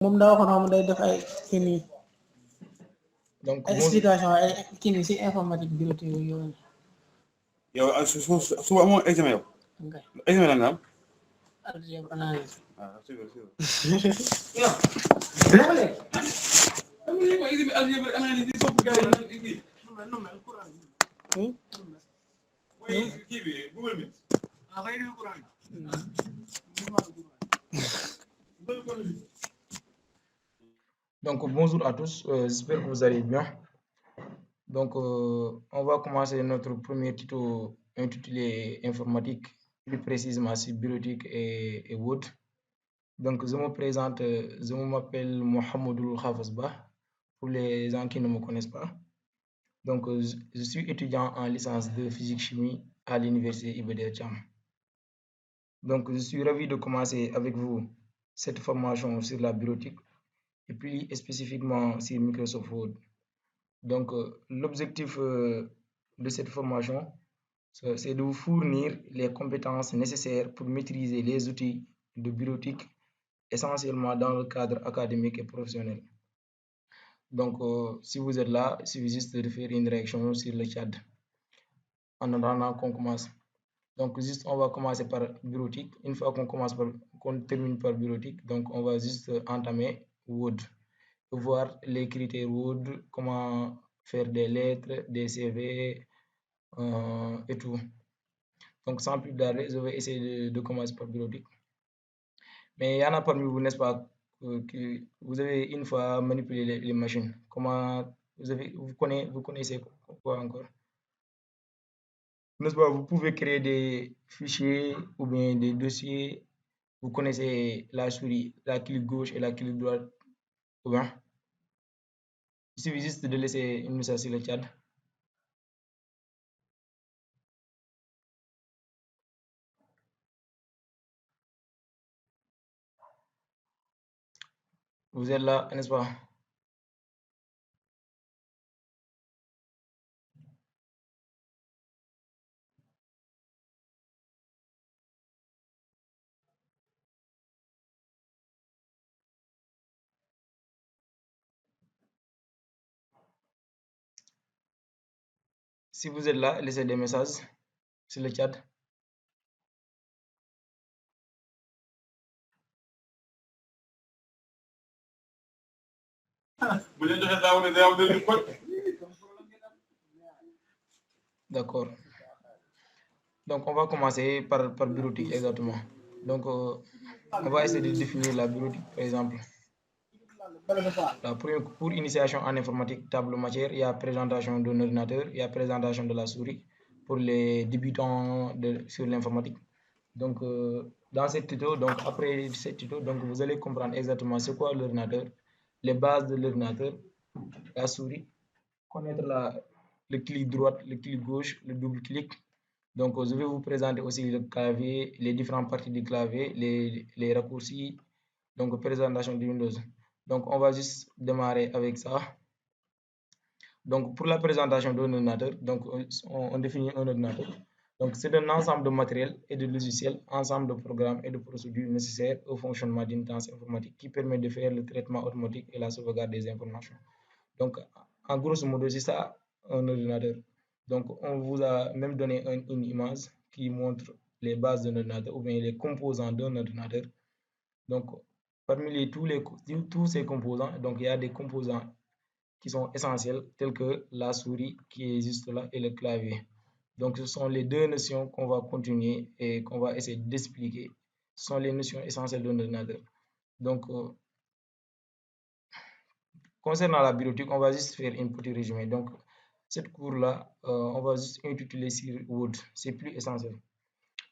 moom daa waxoon xam day def ay kii nii donc ay explication ay kii nii si informatique bureautique yooyu. yow su amoon examen yow. ok examen la nga am. algèbre analyse. ah c'est vrai. Donc bonjour à tous, j'espère que vous allez bien. Donc on va commencer notre premier tuto intitulé informatique, plus précisément sur bureautique et Word. Donc je me présente, je m'appelle Mohamedou Khafasba pour les gens qui ne me connaissent pas. Donc je suis étudiant en licence de physique-chimie à l'université Iba Der Thiam. Donc je suis ravi de commencer avec vous cette formation sur la bureautique et plus spécifiquement sur Microsoft Word. Donc l'objectif de cette formation, c'est de vous fournir les compétences nécessaires pour maîtriser les outils de bureautique, essentiellement dans le cadre académique et professionnel. Donc si vous êtes là, il suffit juste de faire une réaction sur le chat en attendant qu'on commence. Donc juste on va commencer par bureautique. Une fois qu'on termine par bureautique, donc on va juste entamer Word, voir les critères Word, comment faire des lettres, des CV et tout. Donc sans plus tarder, je vais essayer de commencer par bureautique. Mais il y en a parmi vous, n'est-ce pas, que vous avez une fois manipulé les machines. Comment vous connaissez quoi encore? N'est-ce pas, vous pouvez créer des fichiers ou bien des dossiers. Vous connaissez la souris, la clic gauche et la clic droite. Ou bien, il suffit juste de laisser une message sur le chat. Vous êtes là, n'est-ce pas? Si vous êtes là, laissez des messages sur le chat. D'accord. Donc on va commencer par bureautique, exactement. Donc on va essayer de définir la bureautique, par exemple. Pour initiation en informatique, table matière, il y a présentation d'un ordinateur, il y a présentation de la souris pour les débutants sur l'informatique. Donc dans cette tuto, donc après cette tuto, donc vous allez comprendre exactement c'est quoi l'ordinateur, les bases de l'ordinateur, la souris, connaître le clic droit, le clic gauche, le double clic. Donc je vais vous présenter aussi le clavier, les différentes parties du clavier, les raccourcis, donc présentation de Windows. Donc on va juste démarrer avec ça. Donc pour la présentation d'un ordinateur, donc on définit un ordinateur. Donc c'est un ensemble de matériel et de logiciels, ensemble de programmes et de procédures nécessaires au fonctionnement d'une tâche informatique qui permet de faire le traitement automatique et la sauvegarde des informations. Donc en grosso modo, c'est ça un ordinateur. Donc on vous a même donné une image qui montre les bases d'un ordinateur ou bien les composants d'un ordinateur. Donc parmi tous ces composants, donc il y a des composants qui sont essentiels tels que la souris qui est juste là et le clavier. Donc ce sont les deux notions qu'on va continuer et qu'on va essayer d'expliquer. Ce sont les notions essentielles d'un ordinateur. Donc concernant la bureautique, on va juste faire un petit résumé. Donc cette cours-là, on va juste intituler sur Word, c'est plus essentiel.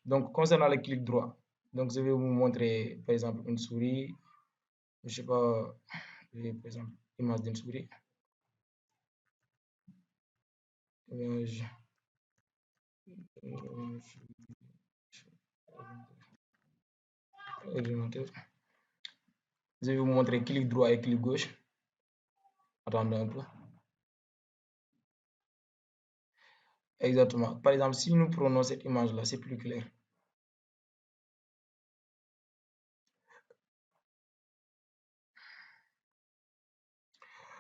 Donc concernant le clic droit, donc je vais vous montrer par exemple une souris, je sais pas, par exemple image d'une souris. Ordinateur. Je vais vous montrer clic droit et clic gauche. Attendez un peu. Exactement. Par exemple, si nous prenons cette image-là, c'est plus clair.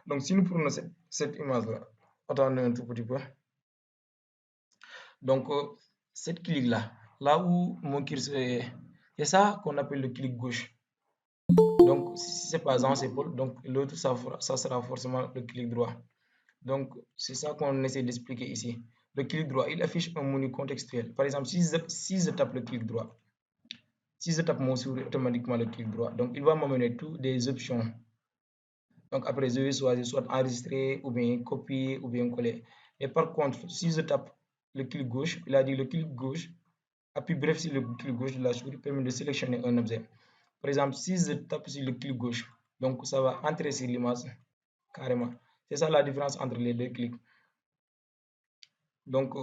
Donc, si nous prenons cette image-là, attendez un tout petit peu. Donc, cette clique-là, là où mon curseur est, c'est ça qu'on appelle le clic gauche. Donc, si c'est pas en épaule, donc l'autre, ça sera forcément le clic droit. Donc, c'est ça qu'on essaie d'expliquer ici. Le clic droit, il affiche un menu contextuel. Par exemple, si je tape le clic droit, si je tape mon souris, automatiquement le clic droit. Donc, il va m'amener toutes des options. Donc, après, je vais choisir soit enregistrer, ou bien copier, ou bien coller. Et par contre, si je tape le clic gauche, il a dit le clic gauche, appuie bref sur le clic gauche de la souris permet de sélectionner un objet. Par exemple, si je tape sur le clic gauche, donc ça va entrer sur l'image carrément. C'est ça la différence entre les deux clics. Donc,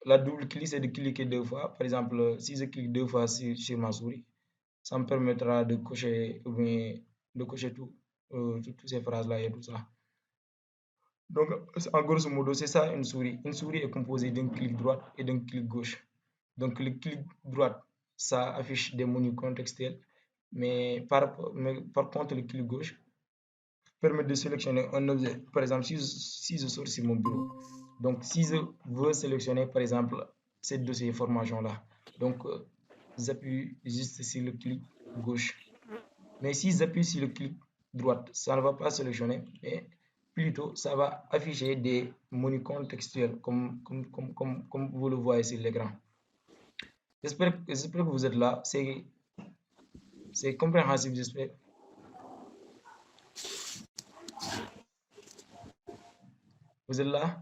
la double clic, c'est de cliquer deux fois. Par exemple, si je clique deux fois sur ma souris, ça me permettra de cocher, ou bien de cocher toutes ces phrases-là et tout ça. Donc, en grosso modo, c'est ça une souris. Une souris est composée d'un clic droit et d'un clic gauche. Donc, le clic droit, ça affiche des menus contextuels, mais par contre, le clic gauche permet de sélectionner un objet. Par exemple, si je sors sur mon bureau, donc si je veux sélectionner, par exemple, cette dossier formation-là, donc j'appuie juste sur le clic gauche. Mais si j'appuie sur le clic droit, ça ne va pas sélectionner, mais plutôt ça va afficher des menus contextuels comme vous le voyez sur l'écran. J'espère que vous êtes là. C'est compréhensible, j'espère. Vous êtes là?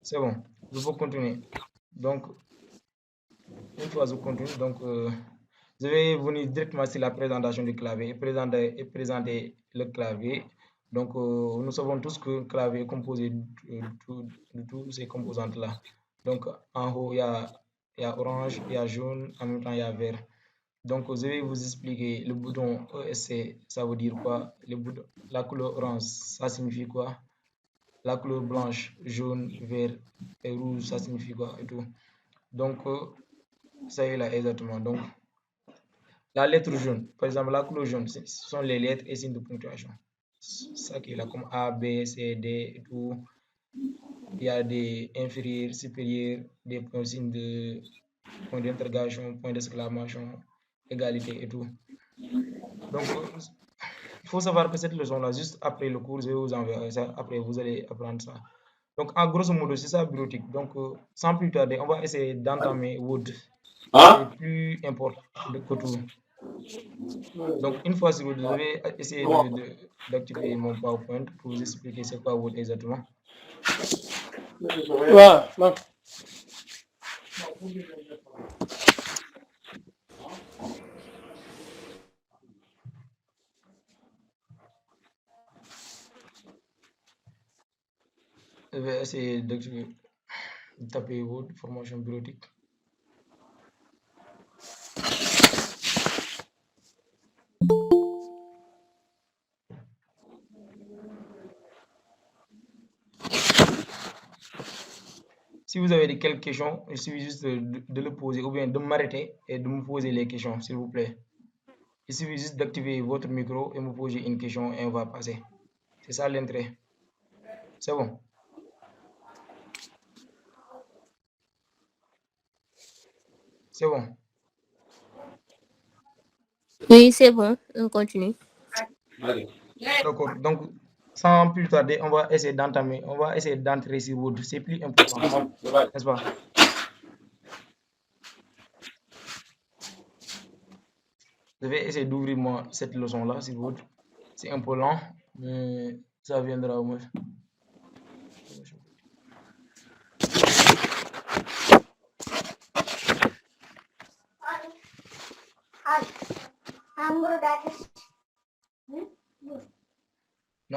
C'est bon, je peux continuer. Donc, une fois je continue, donc je vais venir directement sur la présentation du clavier et présenter le clavier. Donc, nous savons tous que le clavier est composé de tous ces composantes-là. Donc, en haut, il y a orange, il y a jaune, en même temps, il y a vert. Donc, je vais vous expliquer le bouton ESC, ça veut dire quoi? La couleur orange, ça signifie quoi? La couleur blanche, jaune, vert et rouge, ça signifie quoi et tout. Donc, ça y est là, exactement. Donc, la lettre jaune, par exemple, la couleur jaune, ce sont les lettres et signes de ponctuation. Ça qui est là, comme A, B, C, D et tout. Il y a des inférieurs, supérieurs, des points, signes de point d'interrogation, point d'exclamation, égalité et tout. Donc, il faut savoir que cette leçon-là, juste après le cours, je vais vous envoyer ça. Après, vous allez apprendre ça. Donc, en grosso modo, c'est ça bureautique. Donc, sans plus tarder, on va essayer d'entamer Word. C'est plus important que tout. Donc, une fois sur Word, je vais essayer d'activer mon PowerPoint pour vous expliquer c'est quoi Word exactement. waaw Je vais essayer de taper Word, formation bureautique. Si vous avez quelques questions, il suffit juste de le poser ou bien de m'arrêter et de me poser les questions, s'il vous plaît. Il suffit juste d'activer votre micro et me poser une question et on va passer. C'est ça l'intérêt. C'est bon. C'est bon. Oui, c'est bon, on continue. D'accord. Donc, sans plus tarder, on va essayer d'entrer sur Word. C'est plus important, n'est-ce pas? Je vais essayer d'ouvrir cette leçon-là sur Word. C'est un peu lent, mais ça viendra au moins.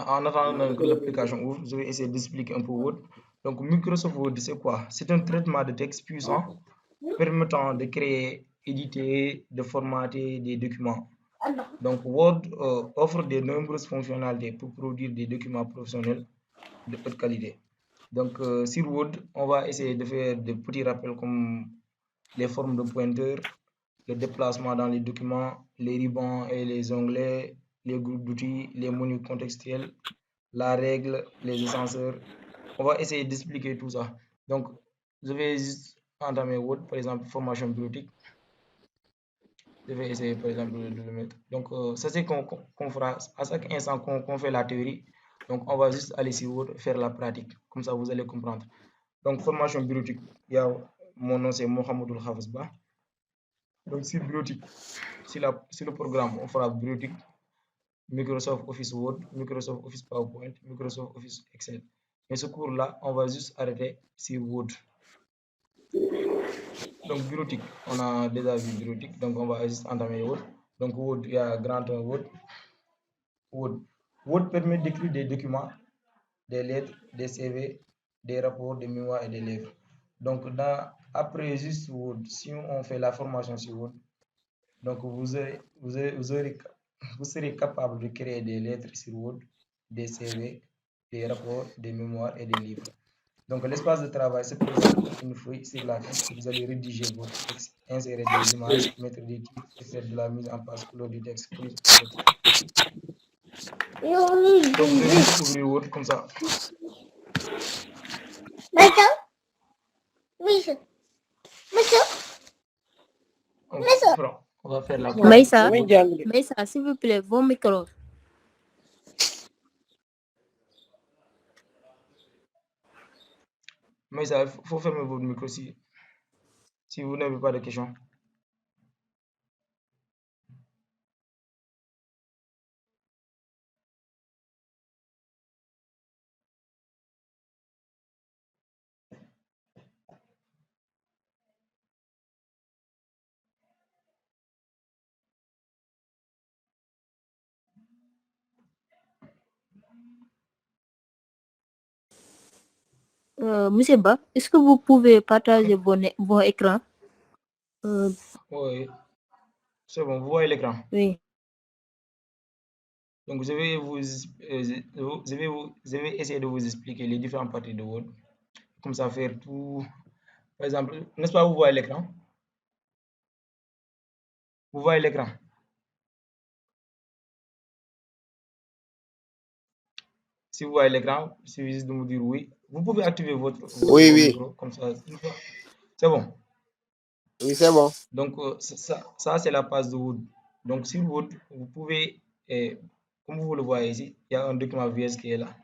En attendant que l'application ouvre, je vais essayer d'expliquer un peu Word. Donc, Microsoft Word, c'est quoi? C'est un traitement de texte puissant permettant de créer, éditer, de formater des documents. Donc, Word offre de nombreuses fonctionnalités pour produire des documents professionnels de haute qualité. Donc, sur Word, on va essayer de faire des petits rappels comme les formes de pointeurs, le déplacement dans les documents, les rubans et les onglets, les groupes d'outils, les menus contextuels, la règle, les ascenseurs. On va essayer d'expliquer tout ça. Donc, je vais juste entamer Word, par exemple, formation bureautique. Je vais essayer, par exemple, de le mettre. Donc, ça, c'est qu'on fera à chaque instant qu'on fait la théorie. Donc, on va juste aller sur Word, faire la pratique. Comme ça, vous allez comprendre. Donc, formation bureautique, mon nom, c'est Mohamedou Hafizba. Donc, sur bureautique, sur le programme, on fera bureautique, Microsoft Office Word, Microsoft Office PowerPoint, Microsoft Office Excel. Mais ce cours-là, on va juste arrêter sur Word. Donc, bureautique, on a déjà vu bureautique, donc on va juste entamer Word. Donc, Word, il y a grand Word. Word permet d'écrire des documents, des lettres, des CV, des rapports, des mémoires et des livres. Donc, après juste Word, si on fait la formation sur Word, donc vous serez capable de créer des lettres sur Word, des CV, des rapports, des mémoires et des livres. Donc, l'espace de travail, c'est par exemple une feuille sur laquelle vous allez rédiger votre texte, insérer des images, mettre des titres et faire de la mise en page couleur du texte. Donc, je vais juste ouvrir Word comme ça. On va faire la Maïssa, s'il vous plaît, vos micros. Maïssa, il faut fermer votre micro si vous n'avez pas de questions. Monsieur Ba, est-ce que vous pouvez partager vos écrans? Oui, c'est bon, vous voyez l'écran. Oui. Donc, je vais essayer de vous expliquer les différentes parties de Word. Comme ça, faire tout. Par exemple, n'est-ce pas, vous voyez l'écran? Vous voyez l'écran? Si vous voyez l'écran, il suffit juste de me dire oui. Vous pouvez activer votre micro, comme ça. C'est bon? Oui, c'est bon. Donc, ça c'est la page de Word. Donc, sur Word, vous pouvez, comme vous le voyez ici, il y a un document VS qui est là.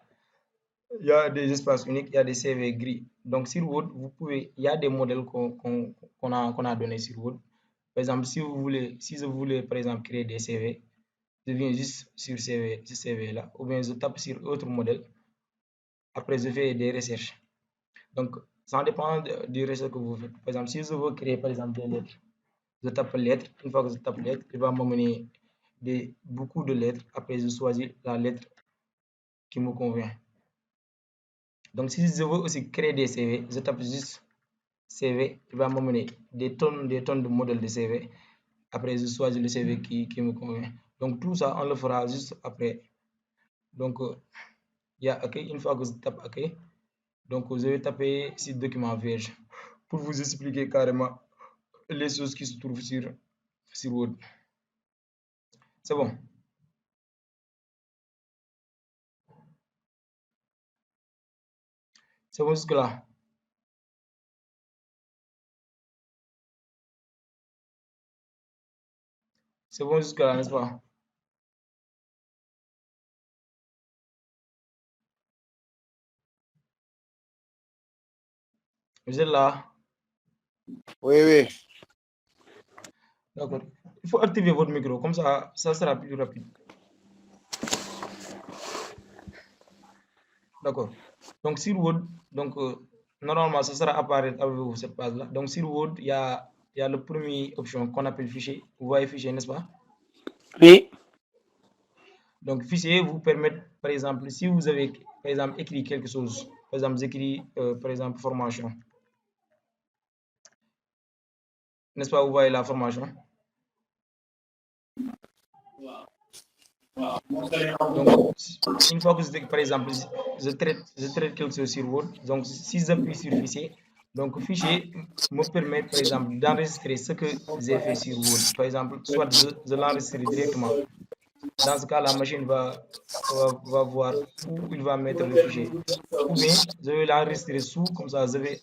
Il y a des espaces uniques, il y a des CV gris. Donc, sur Word, il y a des modèles qu'on a donnés sur Word. Par exemple, si je voulais, par exemple, créer des CV, je viens juste sur ce CV là, ou bien je tape sur autre modèle. Après, je fais des recherches. Donc, ça dépend du recherche que vous faites. Par exemple, si je veux créer, par exemple, des lettres, je tape lettres. Une fois que je tape lettres, il va m'amener beaucoup de lettres. Après, je choisis la lettre qui me convient. Donc, si je veux aussi créer des CV, je tape juste CV. Il va m'amener des tonnes de modèles de CV. Après, je choisis le CV qui me convient. Donc, tout ça, on le fera juste après. Donc, il y a OK. Une fois que je tape OK, donc je vais taper sur document vierge pour vous expliquer carrément les choses qui se trouvent sur Word. C'est bon? C'est bon jusque-là? C'est bon jusque-là, n'est-ce pas? Vous êtes là? Oui. D'accord. Il faut activer votre micro, comme ça sera plus rapide. D'accord. Donc, sur Word, donc, normalement, ça sera apparaître avec vous cette page-là. Donc, sur Word, il y a la première option qu'on appelle fichier. Vous voyez fichier, n'est-ce pas? Oui. Donc, fichier vous permet, par exemple, si vous avez, par exemple, écrit quelque chose, par exemple, j'écris, par exemple, formation. N'est-ce pas? Vous voyez la formation. Donc, une fois que par exemple, je traite quelque chose sur Word, donc si j'appuie sur fichier, Donc, fichier me permet, par exemple, d'enregistrer ce que j'ai fait sur Word. Par exemple, soit je l'enregistre directement. Dans ce cas, la machine va voir où il va mettre le fichier. Ou bien, je vais l'enregistrer sous, comme ça, je vais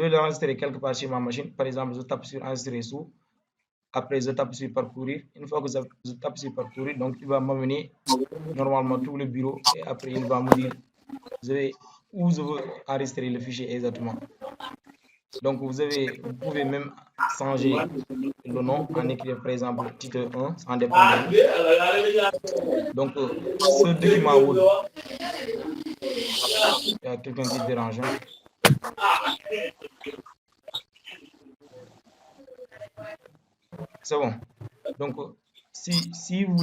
l'enregistrer quelque part sur ma machine. Par exemple, je tape sur enregistrer sous. Après, je tape sur parcourir. Une fois que je tape sur parcourir, donc il va m'amener normalement tout le bureau. Et après, il va me dire où je veux enregistrer le fichier exactement. Donc, vous pouvez même changer le nom en écrivant par exemple titre 1 en dépendant. Donc, ce document Word, il y a quelqu'un qui dérange. C'est bon. Donc, si vous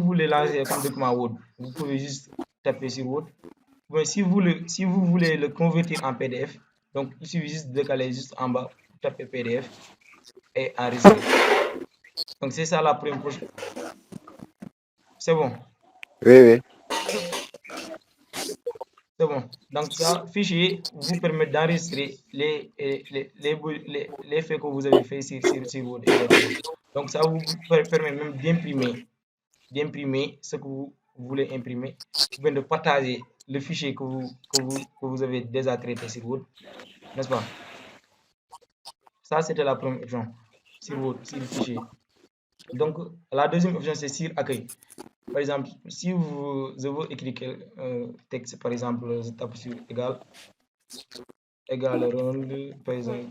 voulez lancer comme document Word, vous pouvez juste taper sur Word. Mais si vous voulez le convertir en PDF, donc il suffit juste de décaler juste en bas, taper PDF et enregistrer. Donc, c'est ça la première chose. C'est bon. Oui. C'est bon. Donc, ça, fichier vous permet d'enregistrer les faits que vous avez fait sur Word. Donc, ça vous permet même d'imprimer ce que vous voulez imprimer, ou bien de partager le fichier que vous avez déjà traité sur Word, n'est-ce pas? Ça, c'était la première option sur Word, sur le fichier. Donc, la deuxième option, c'est sur accueil. Par exemple, si je veux écrire quel texte, par exemple, je tape sur égal ronde, par exemple,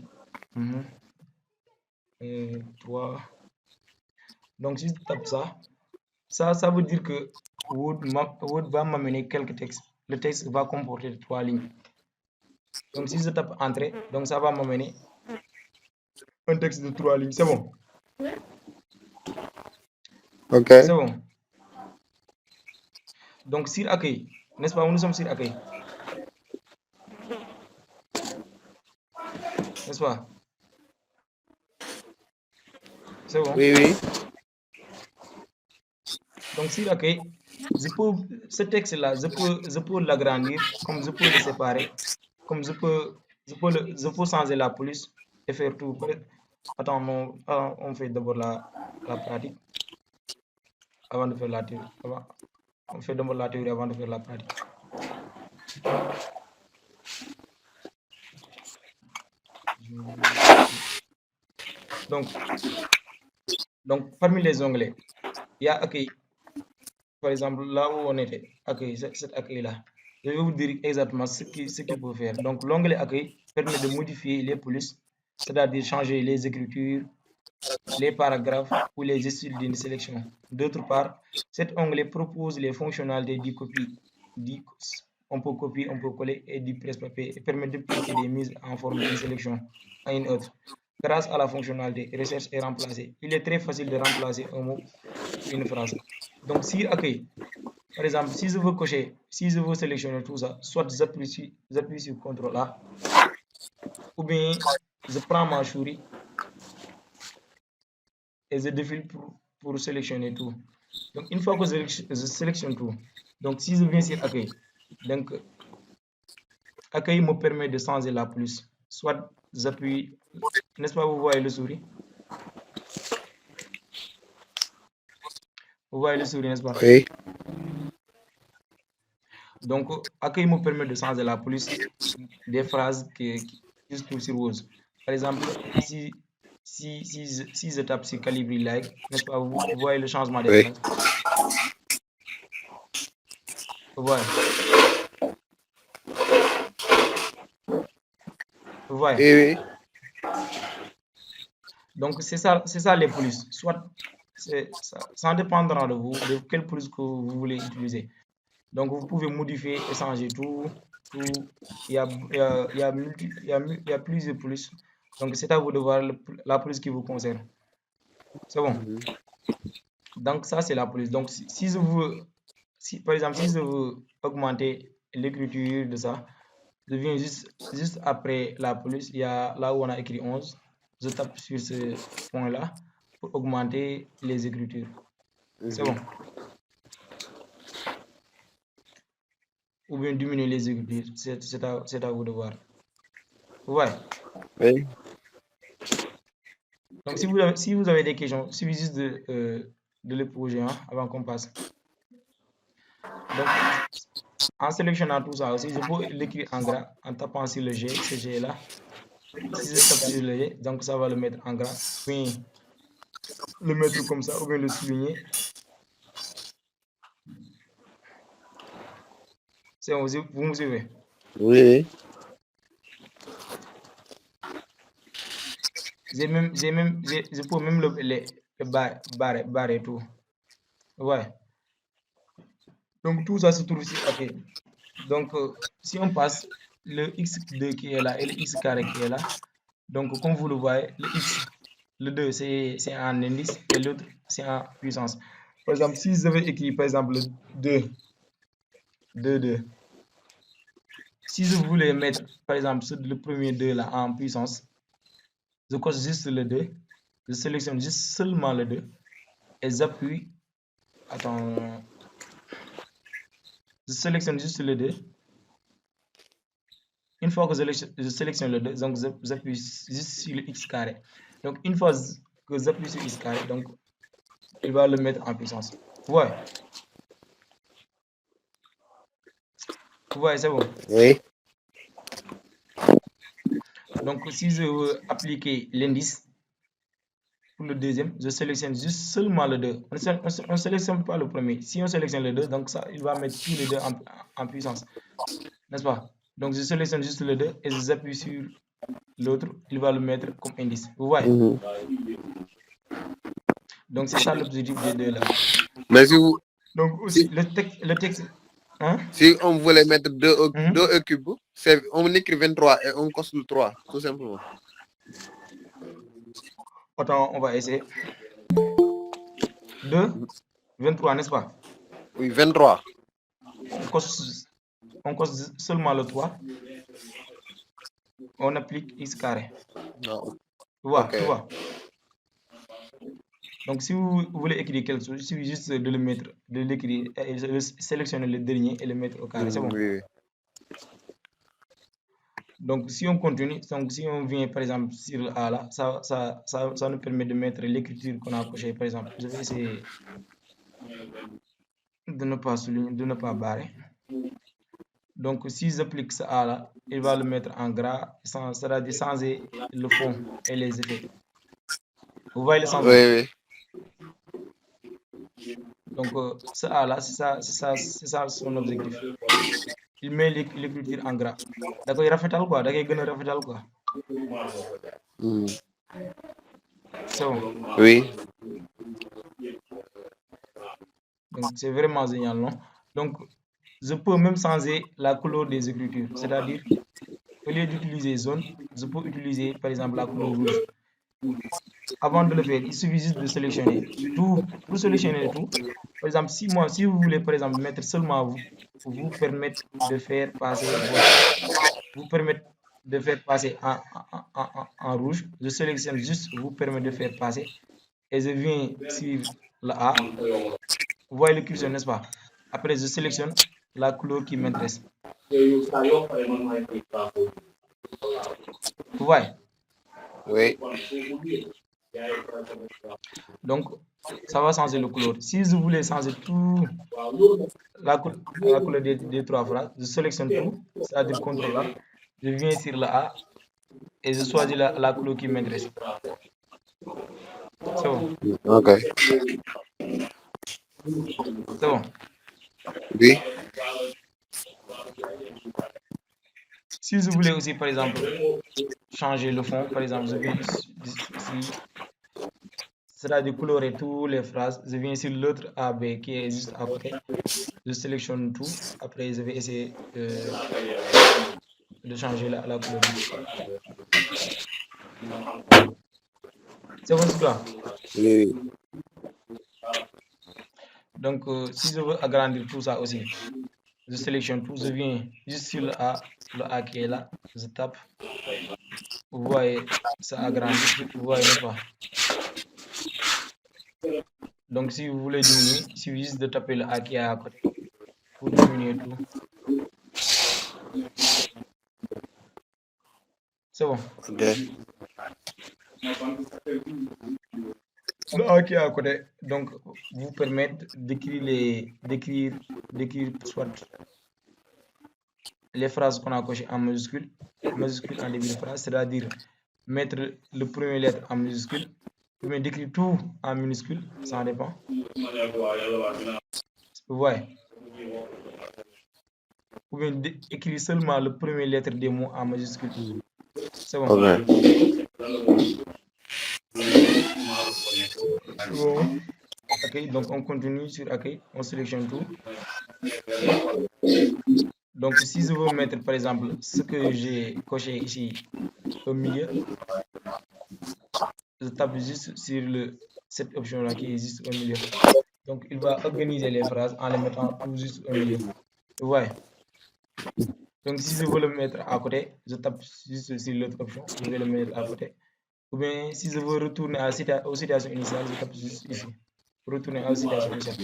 3. Donc, si je tape ça veut dire que Word va m'amener quelques textes. Le texte va comporter 3 lignes. Donc, si je tape entrée, donc ça va m'amener un texte de 3 lignes. C'est bon. Ok. C'est bon. Donc, sur accueil, n'est-ce pas? Nous sommes sur accueil. N'est-ce pas? C'est bon. Oui. Donc, sur accueil, ce texte-là, je peux l'agrandir, comme je peux le séparer, comme je peux changer la police et faire tout. Attends, on fait d'abord la pratique avant de faire la théorie. On fait d'abord la théorie avant de faire la pratique. Donc parmi les onglets, il y a accueil. Par exemple, là où on était, accueil, cet accueil-là. Je vais vous dire exactement ce qu'il faut faire. Donc, l'onglet accueil permet de modifier les polices, c'est-à-dire changer les écritures, les paragraphes ou les styles d'une sélection. D'autre part, cet onglet propose les fonctionnalités du copie. On peut copier, on peut coller et du presse-papier et permet d'appliquer des mises en forme d'une sélection à une autre. Grâce à la fonctionnalité recherche et remplacer, il est très facile de remplacer un mot ou une phrase. Donc, sur accueil, par exemple, si je veux sélectionner tout ça, soit j'appuie sur CTRL A, ou bien je prends ma souris et je défile pour sélectionner tout. Donc, une fois que je sélectionne tout, donc si je viens sur accueil, donc accueil me permet de changer la police. Soit j'appuie, n'est-ce pas, vous voyez le souris? Vous voyez le souris, n'est-ce pas? Oui. Donc, accueil me permet de changer la police des phrases qui se trouvent sur Word. Par exemple, si je tape sur Calibri like, n'est-ce pas, vous voyez le changement des phrases. Vous voyez. Vous voyez. Oui. Donc, c'est ça les polices. Soit, ça dépendra de vous, de quelle police que vous voulez utiliser. Donc, vous pouvez modifier et changer tout. Il y a plusieurs polices. Donc, c'est à vous de voir la police qui vous concerne. C'est bon. Donc, ça, c'est la police. Donc, si je veux, par exemple, si je veux augmenter l'écriture de ça, je viens juste après la police, il y a là où on a écrit 11. Je tape sur ce point-là pour augmenter les écritures. C'est bon. Ou bien diminuer les écritures. C'est à vous de voir. Vous voyez? Oui. Donc, si vous avez des questions, il suffit juste de les poser avant qu'on passe. Donc, en sélectionnant tout ça aussi, je peux l'écrire en gras en tapant sur le G, ce G-là. Si je tape sur le G, donc ça va le mettre en gras. Puis, le mettre comme ça, ou bien le souligner. C'est bon, vous me suivez? Oui. Je peux même les barrer tout. Ouais. Donc, tout ça se trouve ici. OK. Donc, si on passe le x2 qui est là et le x carré qui est là, donc, comme vous le voyez, le 2, c'est en indice et l'autre, c'est en puissance. Par exemple, si je vais écrire, par exemple, le 2, 2, 2. Si je voulais mettre, par exemple, le premier 2 là en puissance, je coche juste le 2, je sélectionne juste seulement le 2 et j'appuie. Attends. Je sélectionne juste le 2. Une fois que je sélectionne le 2, donc j'appuie juste sur le x carré. Donc, une fois que j'appuie sur x carré, donc il va le mettre en puissance. Ouais. Vous voyez, c'est bon. Oui. Donc, si je veux appliquer l'indice pour le deuxième, je sélectionne juste seulement le 2. On ne sélectionne pas le premier. Si on sélectionne le 2, donc ça, il va mettre tous les deux en puissance. N'est-ce pas? Donc, je sélectionne juste le 2 et j'appuie sur l'autre, il va le mettre comme indice. Vous voyez? Donc, c'est ça l'objectif des deux là. Mais si vous... Donc, aussi, le texte hein? Si on voulait mettre 2 au cube, on écrit 23 et on coche le 3, tout simplement. Attends, on va essayer. 2, 23, n'est-ce pas? Oui, 23. On coche seulement le 3. On applique x carré. Non. Tu vois, Okay. tu vois. Donc, si vous voulez écrire quelque chose, il suffit juste de le mettre, de l'écrire, et sélectionner le dernier et le mettre au carré. C'est bon? Oui. Donc, si on continue, donc si on vient par exemple sur le A là, ça nous permet de mettre l'écriture qu'on a coché. Par exemple, je vais essayer de ne pas souligner, de ne pas barrer. Donc, si j'applique ce A là, il va le mettre en gras, c'est-à-dire changer le fond et les effets. Vous voyez le changement? Oui. Donc, ce A là, c'est ça son objectif. Il met l'écriture en gras. D'accord, il rafetal quoi, d'accord, il rafetal quoi. C'est bon? Oui. Donc, c'est vraiment génial, non? Donc, je peux même changer la couleur des écritures. C'est-à-dire, au lieu d'utiliser jaune, je peux utiliser, par exemple, la couleur rouge. Avant de le faire, il suffit juste de sélectionner tout. Pour sélectionner tout, par exemple, si vous voulez, par exemple, mettre seulement vous permettre de faire passer en rouge, je sélectionne juste vous permet de faire passer et je viens sur le A. Vous voyez le curseur, n'est-ce pas? Après, je sélectionne la couleur qui m'intéresse. Vous voyez? Oui. Donc, ça va changer la couleur. Si je voulais changer tout la couleur des trois phrases, je sélectionne tout, c'est-à-dire CTRL A, je viens sur le A et je choisis la couleur qui m'intéresse. C'est bon? Ok. C'est bon? Oui. Si je voulais aussi, par exemple, changer le fond, par exemple, je viens ici, c'est-à-dire colorer toutes les phrases, je viens sur l'autre AB qui est juste à côté, je sélectionne tout, après je vais essayer de changer la couleur. C'est bon, toi? Oui. Donc, si je veux agrandir tout ça aussi, je sélectionne tout, je viens juste sur le A qui est là, je tape. Vous voyez, ça agrandit, vous voyez pas. Donc, si vous voulez diminuer, il suffit juste de taper le A qui est à côté pour diminuer tout. C'est C'est bon. Ok. Le A qui est à côté, donc, vous permettre d'écrire soit les phrases qu'on a cochées en majuscule en début de phrase, c'est-à-dire mettre le premier lettre en majuscule, ou bien d'écrire tout en minuscule, ça dépend. Ouais. Ou bien écrire seulement le premier lettre des mots en majuscule. C'est bon. Ok. Bon. Ok, donc on continue sur accueil, on sélectionne tout. Donc si je veux mettre par exemple ce que j'ai coché ici au milieu, je tape juste sur cette option là qui existe au milieu. Donc il va organiser les phrases en les mettant tout juste au milieu. Ouais. Donc si je veux le mettre à côté, je tape juste sur l'autre option, je vais le mettre à côté. Ou bien si je veux retourner aux citations initiales, je tape juste ici. Retourner aux citations initiales.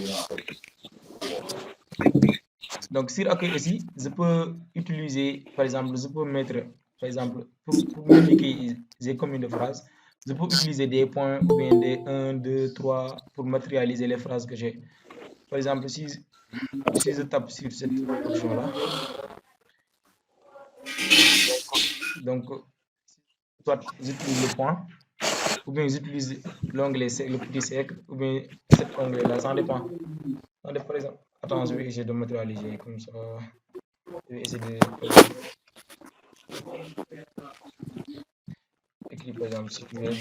Donc sur accueil aussi, je peux utiliser, par exemple, je peux mettre, par exemple, pour m'indiquer j'ai combien de phrases, je peux utiliser des points ou bien des 1, 2, 3 pour matérialiser les phrases que j'ai. Par exemple, si je tape sur cette option-là, donc, soit j'utilise le point, ou bien j'utilise l'onglet, le petit cercle, ou bien cet onglet-là, ça dépend. Par exemple, attends, je vais essayer de matérialiser comme ça. Je vais essayer de écrire par exemple site web.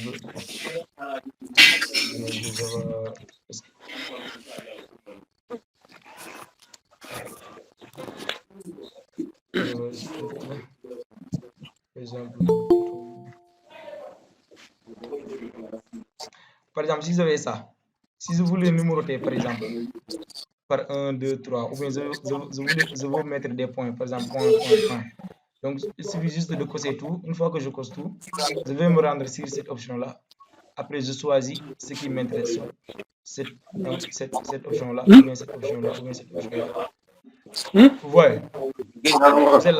Par exemple, si vous avez ça, si je voulais numéroter par exemple par 1, 2, 3, ou bien je veux mettre des points, par exemple point. Donc il suffit juste de cocher tout. Une fois que je coche tout, je vais me rendre sur cette option-là. Après, je choisis ce qui m'intéresse, cette option-là, ou bien cette option-là, ou bien cette option-là. Ouais.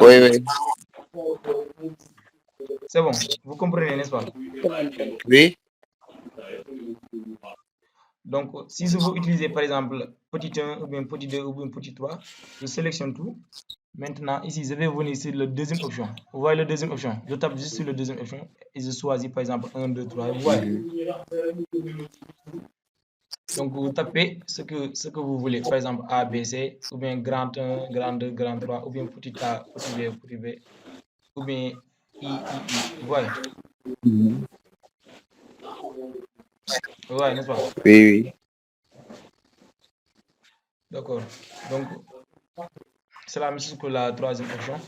Oui. C'est bon, vous comprenez, n'est-ce pas? Oui. Donc, si je veux utiliser par exemple petit 1 ou bien petit 2 ou bien petit 3, je sélectionne tout. Maintenant, ici, je vais venir sur la deuxième option. Vous voyez la deuxième option? Je tape juste sur la deuxième option et je choisis par exemple 1, 2, 3. Vous voyez? Donc, vous tapez ce que vous voulez. Par exemple, A, B, C, ou bien grand 1, grand 2, grand 3, ou bien petit A, petit B, ou bien I. Vous voyez? Ouais, n'est-ce pas? Oui. D'accord. Donc, c'est la même chose que la troisième option.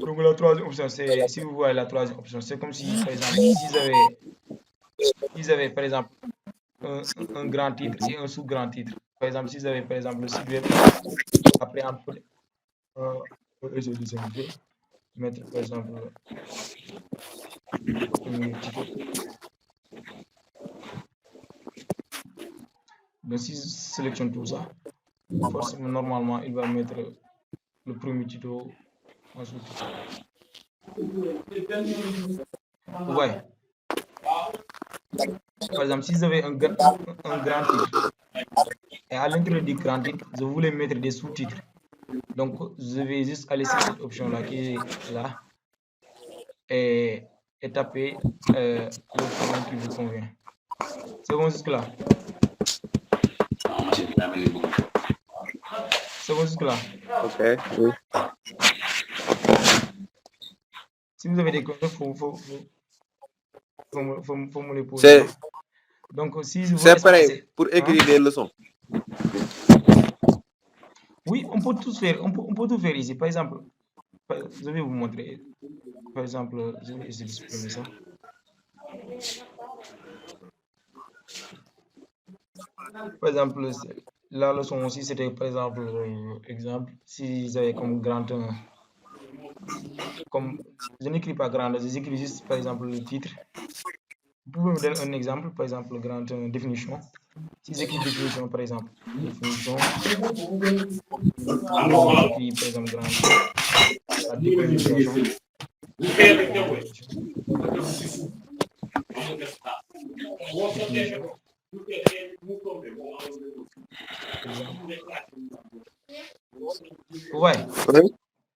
Donc, la troisième option, c'est, si vous voyez la troisième option, c'est comme si, par exemple, s'ils avaient, par exemple, un grand titre et un sous-grand titre. Par exemple, s'ils avaient, par exemple, le site web, après, on peut essayer de simplifier, mettre, par exemple, un titre. Donc, si je sélectionne tout ça, forcément, normalement, il va mettre le premier titre en sous-titre. Ouais. Par exemple, si vous avez un grand titre, et à l'intérieur du grand titre, je voulais mettre des sous-titres. Donc, je vais juste aller sur cette option-là qui est là et taper l'option qui vous convient. C'est bon jusque-là? C'est bon jusque-là? Ok. Oui. Si vous avez des questions, faut me les poser. Donc, si c'est pareil pour écrire des leçons. Oui, on peut tout faire. On peut tout faire ici. Par exemple, je vais vous montrer. Par exemple, je vais essayer de supprimer ça. Par exemple, la leçon aussi, c'était par exemple, exemple, si vous avez comme grand 1, comme je n'écris pas grand, j'écris juste par exemple le titre. Vous pouvez me donner un exemple, par exemple, grand 1, définition. Si j'écris définition, par exemple, définition, j'écris par exemple grand 1, la définition. Ouais. Oui.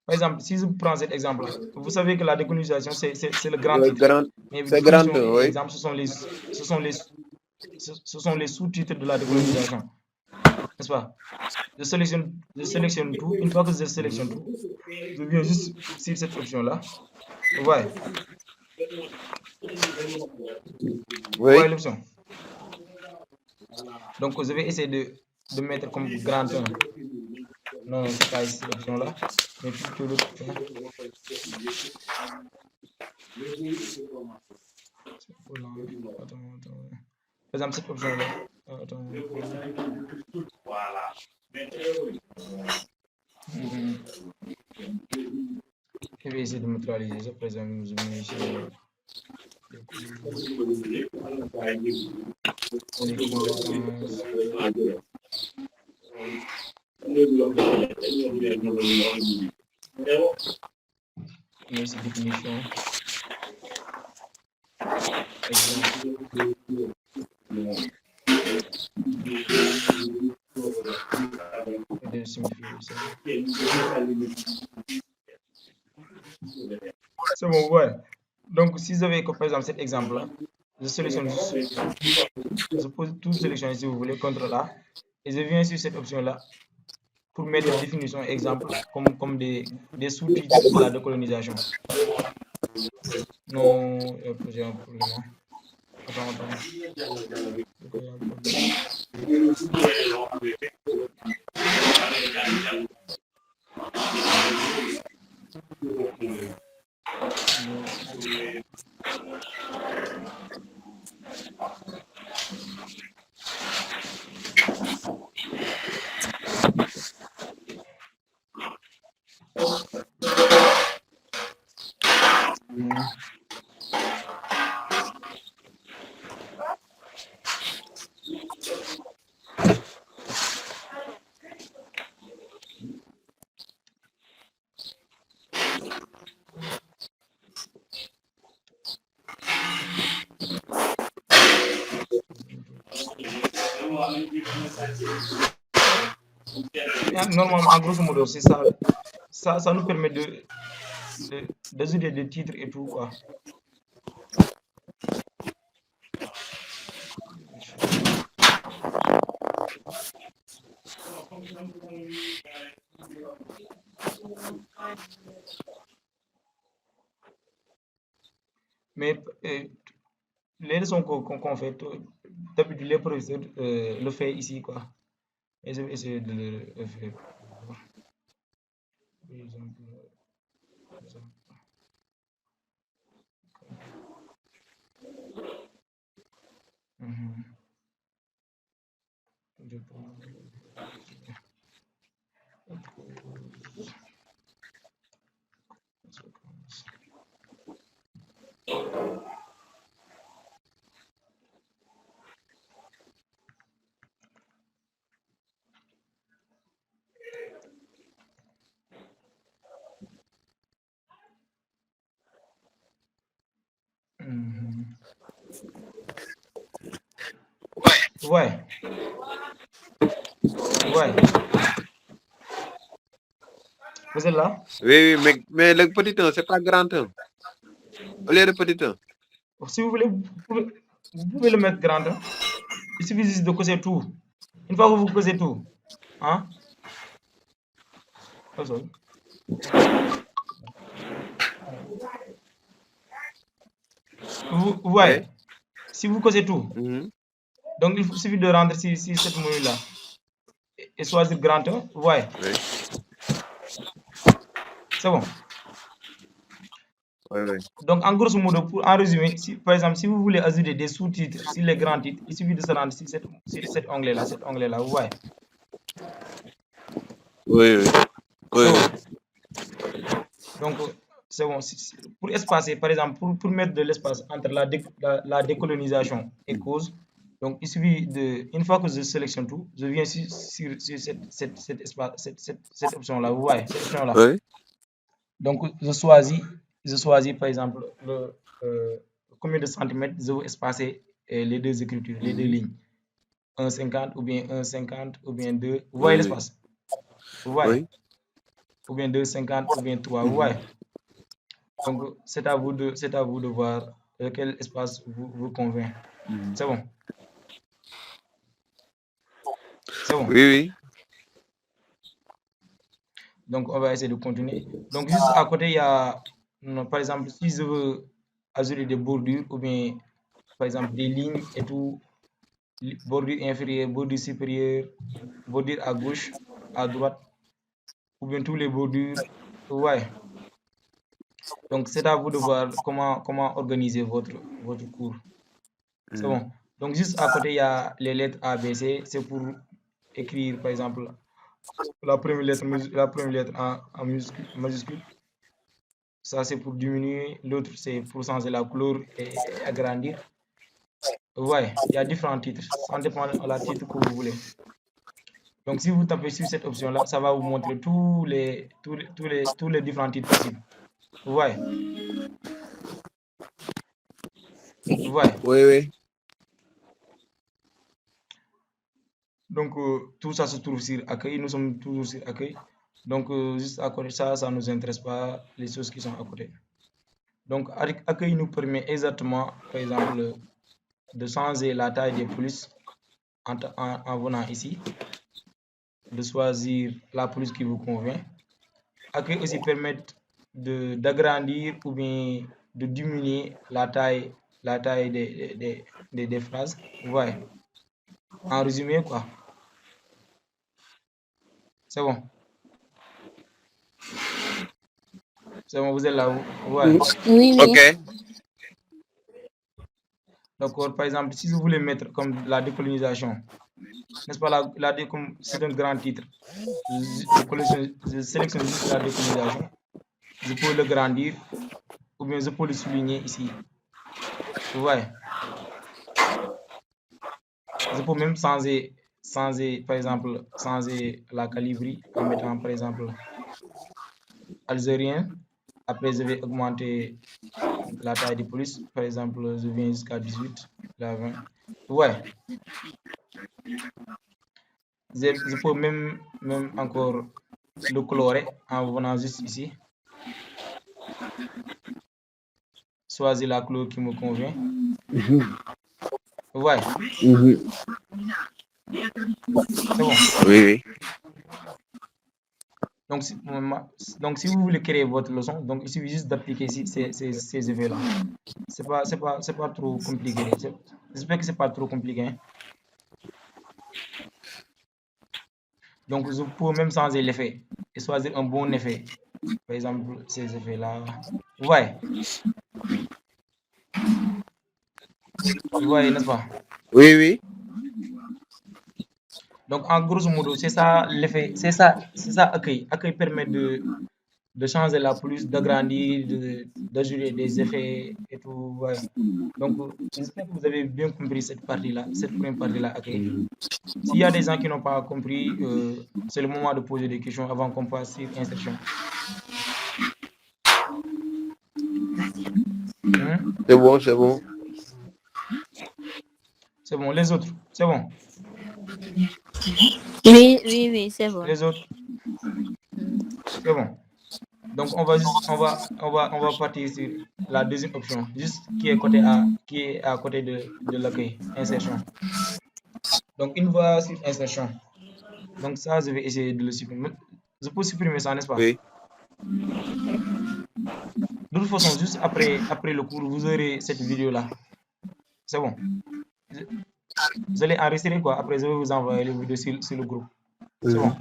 Par exemple, si je prends cet exemple-là, vous savez que la décolonisation, c'est le grand Le titre. grand- Mais c'est grand, définition, oui. exemple, ce sont les sous-titres de la décolonisation. N'est-ce pas? Je sélectionne tout. Une fois que je sélectionne tout, je viens juste sur cette option-là. Vous voyez? Oui. Voyez l'option. Donc, je vais essayer de mettre comme grand 1. Non, c'est pas ici l'option-là, mais plutôt l'autre option. Attends. Par exemple, cette option-là. Attends. Je vais essayer de neutraliser ça. Par exemple, je mets ici. Les compétences. Mais c'est définition. De simplifier ça. C'est bon, ouais. Donc, si vous avez, par exemple, cet exemple-là, je sélectionne juste, je pose tout sélectionner si vous voulez, CTRL A, et je viens sur cette option-là pour mettre définition exemple comme des sous-titres de la décolonisation. Non, j'ai un problème. Attends. Normalement, en grosso modo, c'est ça. Ça nous permet d'ajouter des titres et tout, quoi. Mais les leçons qu'on fait, d'habitude, les professeurs le fait ici, quoi. Et je vais essayer de le faire. Par exemple. Ouais. Vous êtes là? Oui, mais le petit 1, c'est pas grand 1. Au lieu de petit 1. Si vous voulez, vous pouvez le mettre grand 1. Il suffit juste de cocher tout. Une fois que vous cosez tout, hein? Vous voyez, si vous cosez tout, donc il suffit de rentrer sur cette menu-là et choisir grand 1, vous voyez. Oui. C'est bon. Oui. Donc, en grosso modo, en résumé, par exemple, si vous voulez ajouter des sous-titres sur les grands titres, il suffit de se rendre sur cet onglet-là, vous voyez. Oui. Donc, c'est bon. Pour espacer, par exemple, pour mettre de l'espace entre la décolonisation et cause, donc il suffit une fois que je sélectionne tout, je viens sur cette option-là, vous voyez, cette option-là. Oui. Donc, je choisis je choisis par exemple combien de centimètres je veux espacer les deux écritures, les deux lignes. 1,50 ou bien 1,50 ou bien 2. Vous voyez Oui, l'espace? Vous voyez? oui. Ou bien 2,50 ou bien 3. Vous voyez? Donc, c'est à vous de voir quel espace vous convient. C'est bon? C'est bon? Oui, oui. Donc, on va essayer de continuer. Donc, juste à côté, il y a, par exemple, si je veux ajouter des bordures ou bien, par exemple, des lignes et tout, bordure inférieure, bordure supérieure, bordure à gauche, à droite, ou bien tous les bordures. Ouais. Donc, c'est à vous de voir comment organiser votre cours. C'est bon. Donc, juste à côté, il y a les lettres A, B, C. C'est pour écrire, par exemple, la première lettre en majuscule. Ça, c'est pour diminuer. L'autre, c'est pour changer la couleur et agrandir. Ouais, il y a différents titres. Ça dépend de la titre que vous voulez. Donc, si vous tapez sur cette option-là, ça va vous montrer tous les différents titres possibles. Vous voyez? Vous voyez? Oui, oui. Donc, tout ça se trouve sur accueil. Nous sommes toujours sur accueil. Donc, juste à côté de ça, ça ne nous intéresse pas, les choses qui sont à côté. Donc, accueil nous permet exactement, par exemple, de changer la taille des polices en venant ici, de choisir la police qui vous convient. Accueil aussi permet d'agrandir ou bien de diminuer la taille des phrases. Vous voyez? En résumé, quoi. C'est bon. C'est bon, vous êtes là, vous voyez? Oui, oui. Ok. D'accord, par exemple, si vous voulez mettre comme la décolonisation, n'est-ce pas, comme c'est un grand titre, je sélectionne juste la décolonisation, je peux le grandir, ou bien je peux le souligner ici. Vous voyez? Je peux même changer, par exemple, changer la calibrie en mettant, par exemple, algérien. Après, je vais augmenter la taille de police. Par exemple, je viens jusqu'à 18, là, 20. Ouais. Je peux même encore le colorer en venant juste ici. Choisir la couleur qui me convient. Ouais. C'est bon. Oui, oui. Donc, si vous voulez créer votre leçon, donc il suffit juste d'appliquer ces effets-là. C'est pas trop compliqué. J'espère que c'est pas trop compliqué. Hein? Donc, je peux même changer l'effet et choisir un bon effet. Par exemple, ces effets-là. Ouais. Vous voyez, n'est-ce pas? Oui, oui. Donc, en grosso modo, c'est ça l'effet, c'est ça accueil. Accueil permet de changer la police, d'agrandir, d'ajouter des effets et tout. Ouais. Donc, j'espère que vous avez bien compris cette partie-là, cette première partie-là, accueil. S'il y a des gens qui n'ont pas compris, c'est le moment de poser des questions avant qu'on passe sur insertion. C'est bon, c'est bon. C'est bon, les autres, c'est bon. Oui, c'est bon. Les autres, c'est bon. Donc on va partir sur la deuxième option, juste qui est à côté de l'accueil, insertion. Donc une fois sur insertion. Donc ça, je vais essayer de le supprimer. Je peux supprimer ça, n'est-ce pas? Oui. De toute façon, juste après le cours, vous aurez cette vidéo-là. C'est bon. Vous allez enregistrer quoi? Après, je vais vous envoyer les vidéos sur le groupe. C'est bon.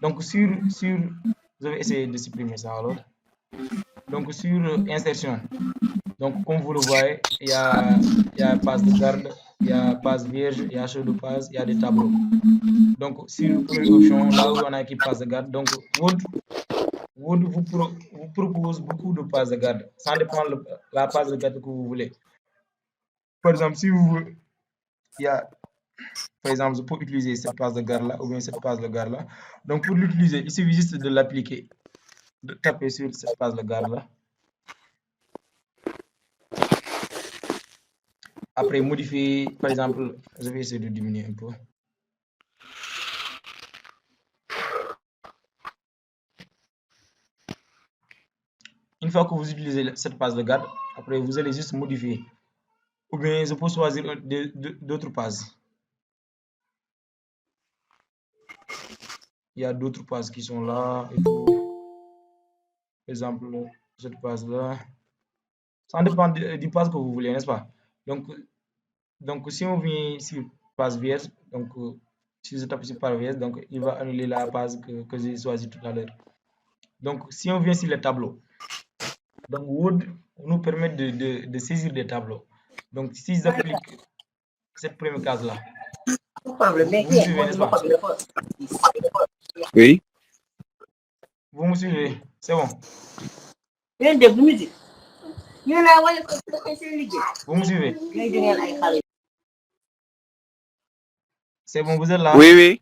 Donc, je vais essayer de supprimer ça alors. Donc, sur insertion, donc comme vous le voyez, il y a passe de garde, il y a passe vierge, il y a show de passe, il y a des tableaux. Donc, sur la première option, là où on a qui passe de garde, donc Wood vous propose beaucoup de passes de garde. Ça dépend de la passe de garde que vous voulez. Par exemple, si vous voulez, par exemple, je peux utiliser cette passe de garde là ou bien cette passe de garde là. Donc, pour l'utiliser, il suffit juste de l'appliquer. de taper sur cette page de garde là. Après, modifier, par exemple, je vais essayer de diminuer un peu. Une fois que vous utilisez cette page de garde, après, vous allez juste modifier. Ou bien, je peux choisir d'autres pages. Il y a d'autres pages qui sont là et tout. Par exemple, cette page-là. Ça dépend du page que vous voulez, n'est-ce pas? Donc, si on vient sur page vierge, donc si je tape sur page vierge, donc il va annuler la page que j'ai choisie tout à l'heure. Donc, si on vient sur le tableau, donc Word nous permet de saisir des tableaux. Donc, si j'applique cette première case-là, vous me suivez, n'est-ce pas? Oui. Vous me suivez? C'est bon? Vous me suivez? C'est bon, vous êtes là? Oui, oui.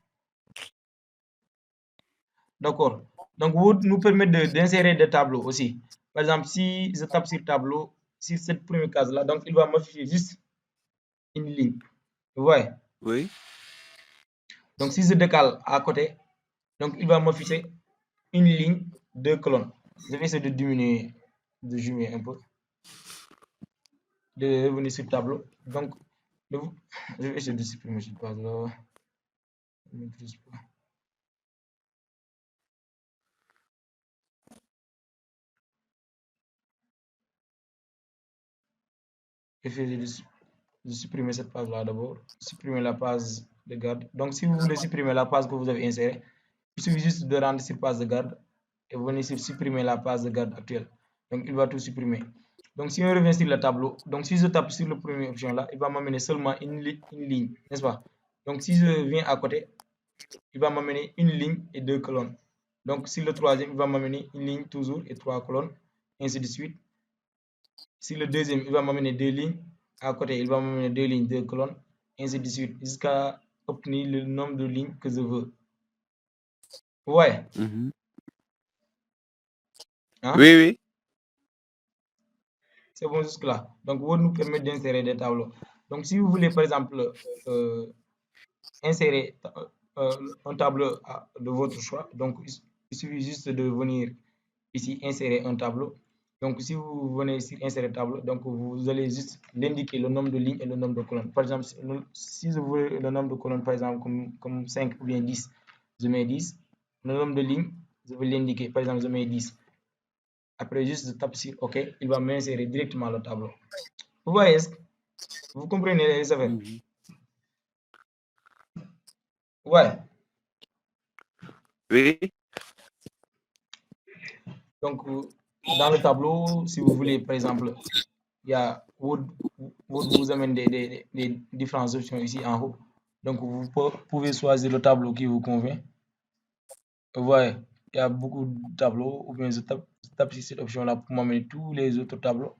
D'accord. Donc, Word nous permet d'insérer des tableaux aussi. Par exemple, si je tape sur tableau, sur cette première case-là, donc il va m'afficher juste une ligne. Vous voyez? Oui. Donc, si je décale à côté, donc il va m'afficher une ligne, 2 colonnes. Je vais essayer de diminuer, de zoomer un peu, de revenir sur le tableau. Donc, je vais essayer de supprimer cette page-là. Essayer de supprimer cette page-là d'abord. Supprimer la page de garde. Donc, si vous voulez supprimer la page que vous avez insérée, il suffit juste de rendre sur page de garde et venir sur supprimer la page de garde actuelle. Donc, il va tout supprimer. Donc, si on revient sur le tableau, donc si je tape sur la première option là, il va m'amener seulement une ligne, n'est-ce pas? Donc, si je viens à côté, il va m'amener une ligne et 2 colonnes. Donc, sur le troisième, il va m'amener une ligne toujours et 3 colonnes, ainsi de suite. Sur le deuxième, il va m'amener 2 lignes. À côté, il va m'amener 2 lignes, 2 colonnes, ainsi de suite, jusqu'à obtenir le nombre de lignes que je veux. Ouais. Hein? Oui, oui. C'est bon jusque-là. Donc, Word nous permet d'insérer des tableaux. Donc, si vous voulez, par exemple, insérer un tableau de votre choix, donc il suffit juste de venir ici, insérer un tableau. Donc, si vous venez ici, insérer tableau, donc vous allez juste l'indiquer le nombre de lignes et le nombre de colonnes. Par exemple, si je veux le nombre de colonnes, par exemple, comme 5 ou bien 10, je mets 10. Le nombre de lignes, je vais l'indiquer. Par exemple, je mets 10. Après, juste je tape sur OK, il va m'insérer directement le tableau. Vous voyez, vous comprenez les affaires? Ouais. Oui. Donc, dans le tableau, si vous voulez, par exemple, il y a Word vous amène des différentes options ici en haut. Donc, vous pouvez choisir le tableau qui vous convient. Vous voyez, il y a beaucoup de tableaux, ou bien je tape sur cette option-là pour m'amener tous les autres tableaux.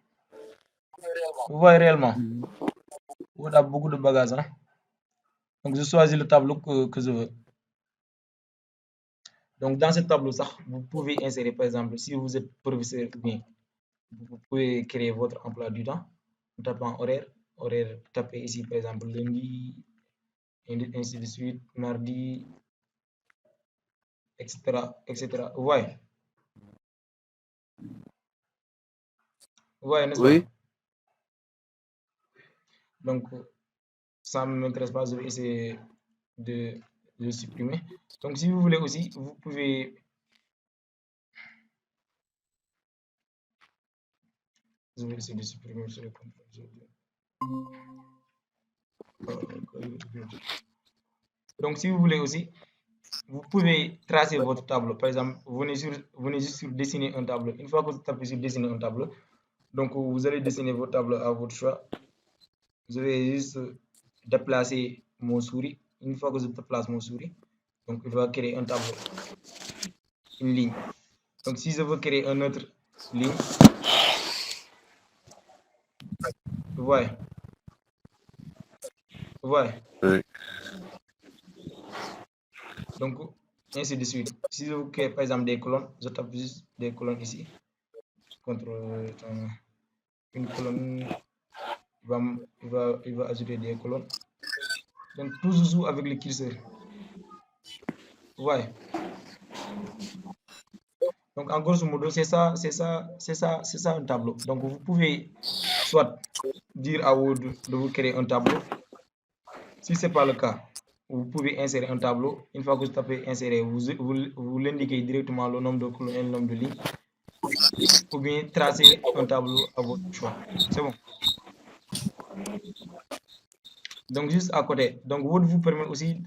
Vous voyez réellement, Word a beaucoup de bagages. Hein? Donc, je choisis le tableau que je veux. Donc, dans ce tableau, ça, vous pouvez insérer, par exemple, si vous êtes professeur ou bien, vous pouvez créer votre emploi du temps en tapant horaire. Horaire, tapez ici, par exemple, lundi, ainsi de suite, mardi, etc. etc. Vous voyez, n'est-ce Oui. pas? Donc, ça ne m'intéresse pas, je vais essayer de le supprimer. Donc, si vous voulez aussi, vous pouvez... Je vais essayer de supprimer ce Donc, si vous voulez aussi, vous pouvez tracer votre tableau. Par exemple, venez juste sur dessiner un tableau. Une fois que vous tapez sur dessiner un tableau, donc vous allez dessiner votre tableau à votre choix. Je vais juste déplacer mon souris. Une fois que je déplace mon souris, donc il va créer un tableau, une ligne. Donc si je veux créer une autre ligne, vous voyez. Oui. Donc ainsi de suite. Si je veux créer par exemple des colonnes, je tape juste des colonnes ici. Contrôle une colonne, il va ajouter des colonnes. Donc toujours avec le curseur. Ouais. Donc en grosso modo, c'est ça un tableau. Donc vous pouvez soit dire à Word de vous créer un tableau. Si ce n'est pas le cas, vous pouvez insérer un tableau. Une fois que vous tapez insérer, vous l'indiquez directement le nombre de colonnes et le nombre de lignes. Ou bien tracer un tableau à votre choix. C'est bon. Donc juste à côté. Donc Word vous permet aussi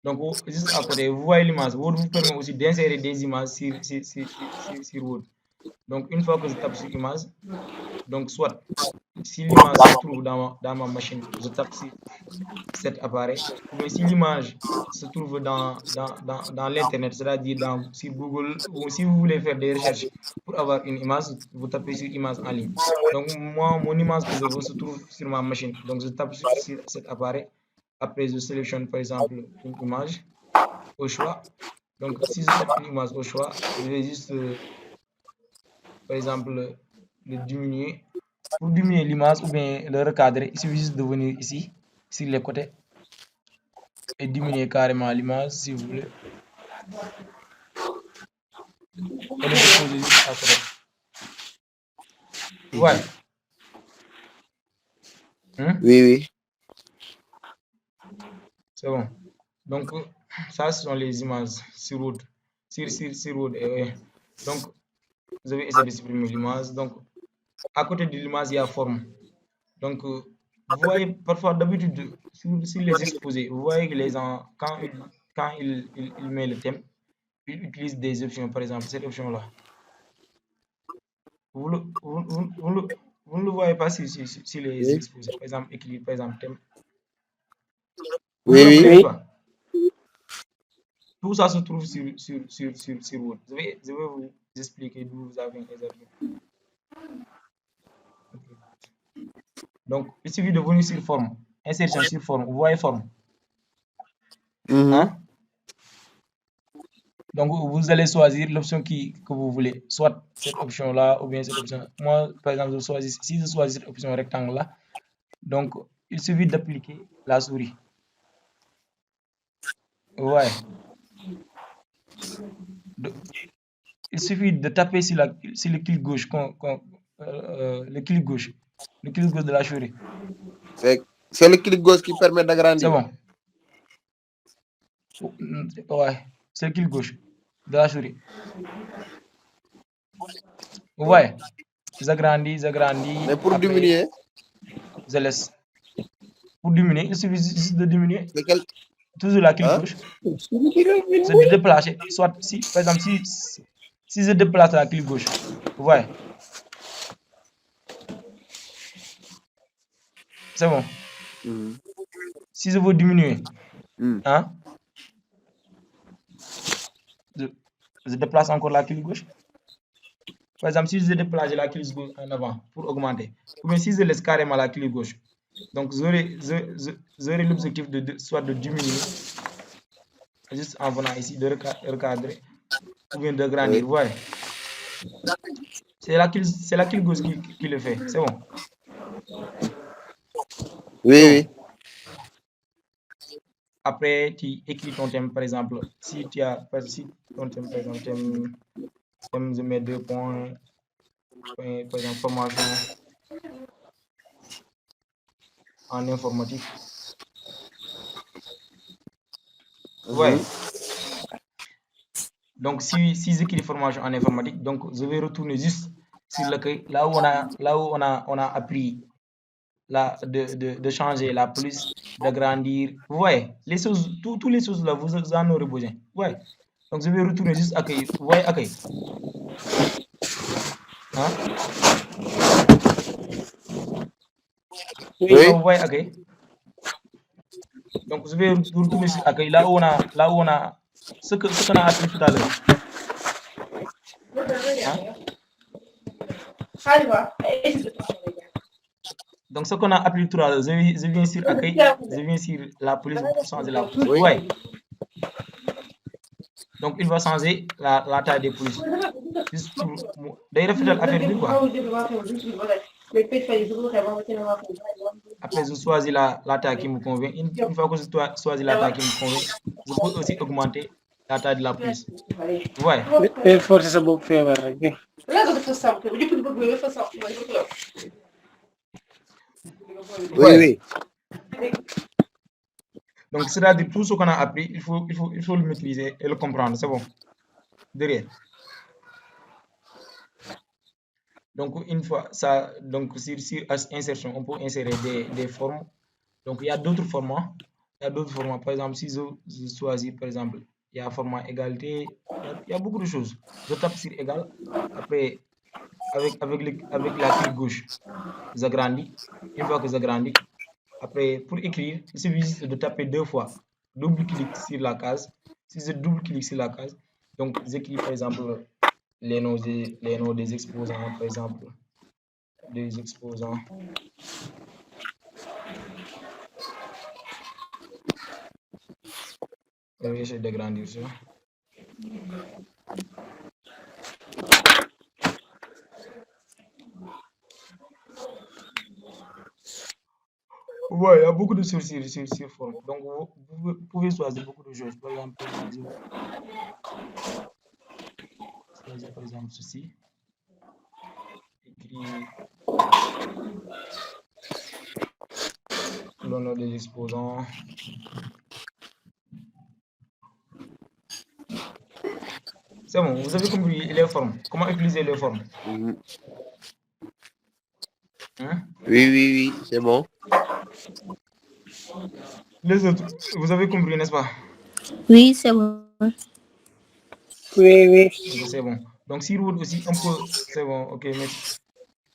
donc juste à côté, vous voyez l'image. Word vous permet aussi d'insérer des images sur Word. Donc une fois que je tape sur image, donc soit si l'image se trouve dans ma machine, je tape sur cet appareil. Mais si l'image se trouve dans l'internet, c'est-à-dire sur Google, ou si vous voulez faire des recherches pour avoir une image, vous tapez sur image en ligne. Donc moi, mon image que je veux se trouve sur ma machine. Donc je tape sur cet appareil. Après, je sélectionne par exemple une image au choix. Donc si je tape une image au choix, je vais juste par exemple le diminuer. Pour diminuer l'image ou bien le recadrer, il suffit juste de venir ici, sur les côtés, et diminuer carrément l'image si vous voulez. Et le déposer juste à côté. Ouais. Oui. C'est bon. Donc, ça, ce sont les images sur Word. Sur Word. Donc, vous avez essayé de supprimer l'image. Donc, à côté de l'image, il y a forme. Donc, vous voyez, parfois, d'habitude, sur les exposés, vous voyez que les gens, quand ils mettent le thème, ils utilisent des options, par exemple, cette option-là. Vous ne le voyez pas sur les exposés. Par exemple, équilibre, par exemple, thème. Oui. Pas. Tout ça se trouve sur Word. Je vais vous expliquer d'où vous avez exactement. Donc, il suffit de venir sur forme. Insertion sur forme. Vous voyez forme. Hein? Donc, vous allez choisir l'option que vous voulez. Soit cette option-là ou bien cette option. Moi, par exemple, si je choisis cette option rectangle-là, donc, il suffit d'appliquer la souris. Ouais. Il suffit de taper sur le clic gauche, le clic gauche de la souris. C'est le clic gauche qui permet d'agrandir. C'est bon. Ouais, c'est le clic gauche de la souris. Vous voyez, j'agrandis. Mais pour diminuer, je laisse. Pour diminuer, il suffit juste de diminuer. Toujours la clic gauche. Se déplacer. Soit, par exemple, si je déplace la clic gauche, vous voyez. C'est bon. Si je veux diminuer, hein, je déplace encore la clic gauche. Par exemple, si je déplace la clic gauche en avant pour augmenter, ou bien si je laisse carrément la clic gauche, donc j'aurai l'objectif soit de diminuer, juste en venant ici, de recadrer, ou bien de grandir. Vous voyez. C'est la clic gauche qui le fait. C'est bon. Oui. Après, tu écris ton thème, par exemple. Si ton thème, par exemple, thème, je mets 2 points, par exemple, formation en informatique. Ouais. Donc, si j'écris formation en informatique, donc je vais retourner juste sur l'accueil, là où on a appris de changer la police, d'agrandir. Vous voyez, les choses, toutes les choses là, vous en aurez besoin. Ouais. Donc, je vais retourner juste accueil. Vous voyez, accueil. Hein? Oui. Vous voyez, accueil. Donc, je vais retourner sur accueil, là où on a ce qu'on a appris tout à l'heure. Hein? Donc, ce qu'on a appelé tout à l'heure, je viens sur accueil, je viens sur la police pour changer la police. Oui. Ouais. Donc, il va changer la taille des polices. Juste pour day rafetal affaire bi quoi. Après, je choisis la taille qui me convient. Une fois que je choisis la taille qui me convient, je peux aussi augmenter la taille de la police. Ouais. day forcer sa bopp feebar rek. Oui, oui. Donc, c'est-à-dire tout ce qu'on a appris, il faut le maîtriser et le comprendre. C'est bon. Derrière. Donc, une fois ça, donc sur insertion, on peut insérer des formes. Donc, il y a d'autres formats. Par exemple, si je choisis, par exemple, il y a format égalité, il y a beaucoup de choses. Je tape sur égal. Après, avec la clic gauche, j'agrandis. Une fois que j'agrandis, après, pour écrire, il suffit juste de taper 2 fois. Double-clic sur la case. Si je double-clique sur la case, donc j'écris par exemple les noms des exposants, par exemple, des exposants. Je vais essayer d'agrandir ça. Ouais, il y a beaucoup de choses sur forme. Donc, vous pouvez choisir beaucoup de choses. Par exemple, choisir par exemple ceci. Écrire le nom des exposants. C'est bon, vous avez compris les formes. Comment utiliser les formes? Mhm. Hein? Oui, c'est bon. Les autres, vous avez compris, n'est-ce pas? Oui, c'est bon. Oui. Ok, c'est bon. Donc, sur Word aussi, on peut. C'est bon, ok, merci.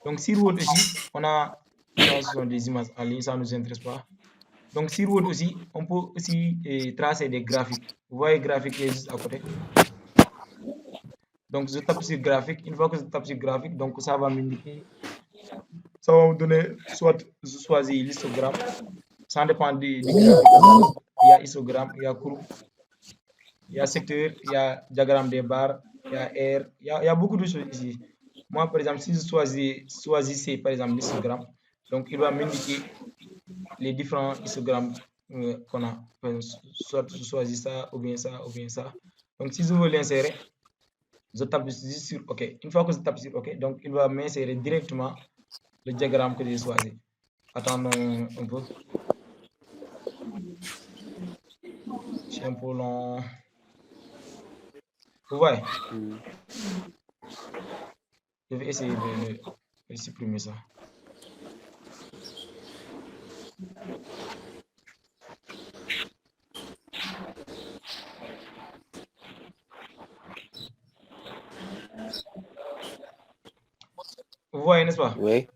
Donc, sur Word aussi, on a. Ça, ce sont des images en ligne, ça ne nous intéresse pas. Donc, sur Word aussi, on peut aussi tracer des graphiques. Vous voyez, graphique qui est juste à côté. Donc, je tape sur graphique. Une fois que je tape sur graphique, donc ça va m'indiquer. Ça va me donner, soit je choisis l'histogramme. Ça dépend du graphique. Il y a histogramme, il y a courbe, il y a secteur, il y a diagramme des barres, il y a R, il y a beaucoup de choses ici. Moi, par exemple, si je choisissais par exemple l'histogramme, donc il va m'indiquer les différents histogrammes qu'on a. Soit je choisis ça, ou bien ça, ou bien ça. Donc, si je veux l'insérer, je tape juste sur OK. Une fois que je tape sur OK, donc il va m'insérer directement le diagramme que j'ai choisi. Attendons un peu. C'est un peu long. Vous voyez? Je vais essayer de supprimer ça. Vous voyez, n'est-ce pas? Oui.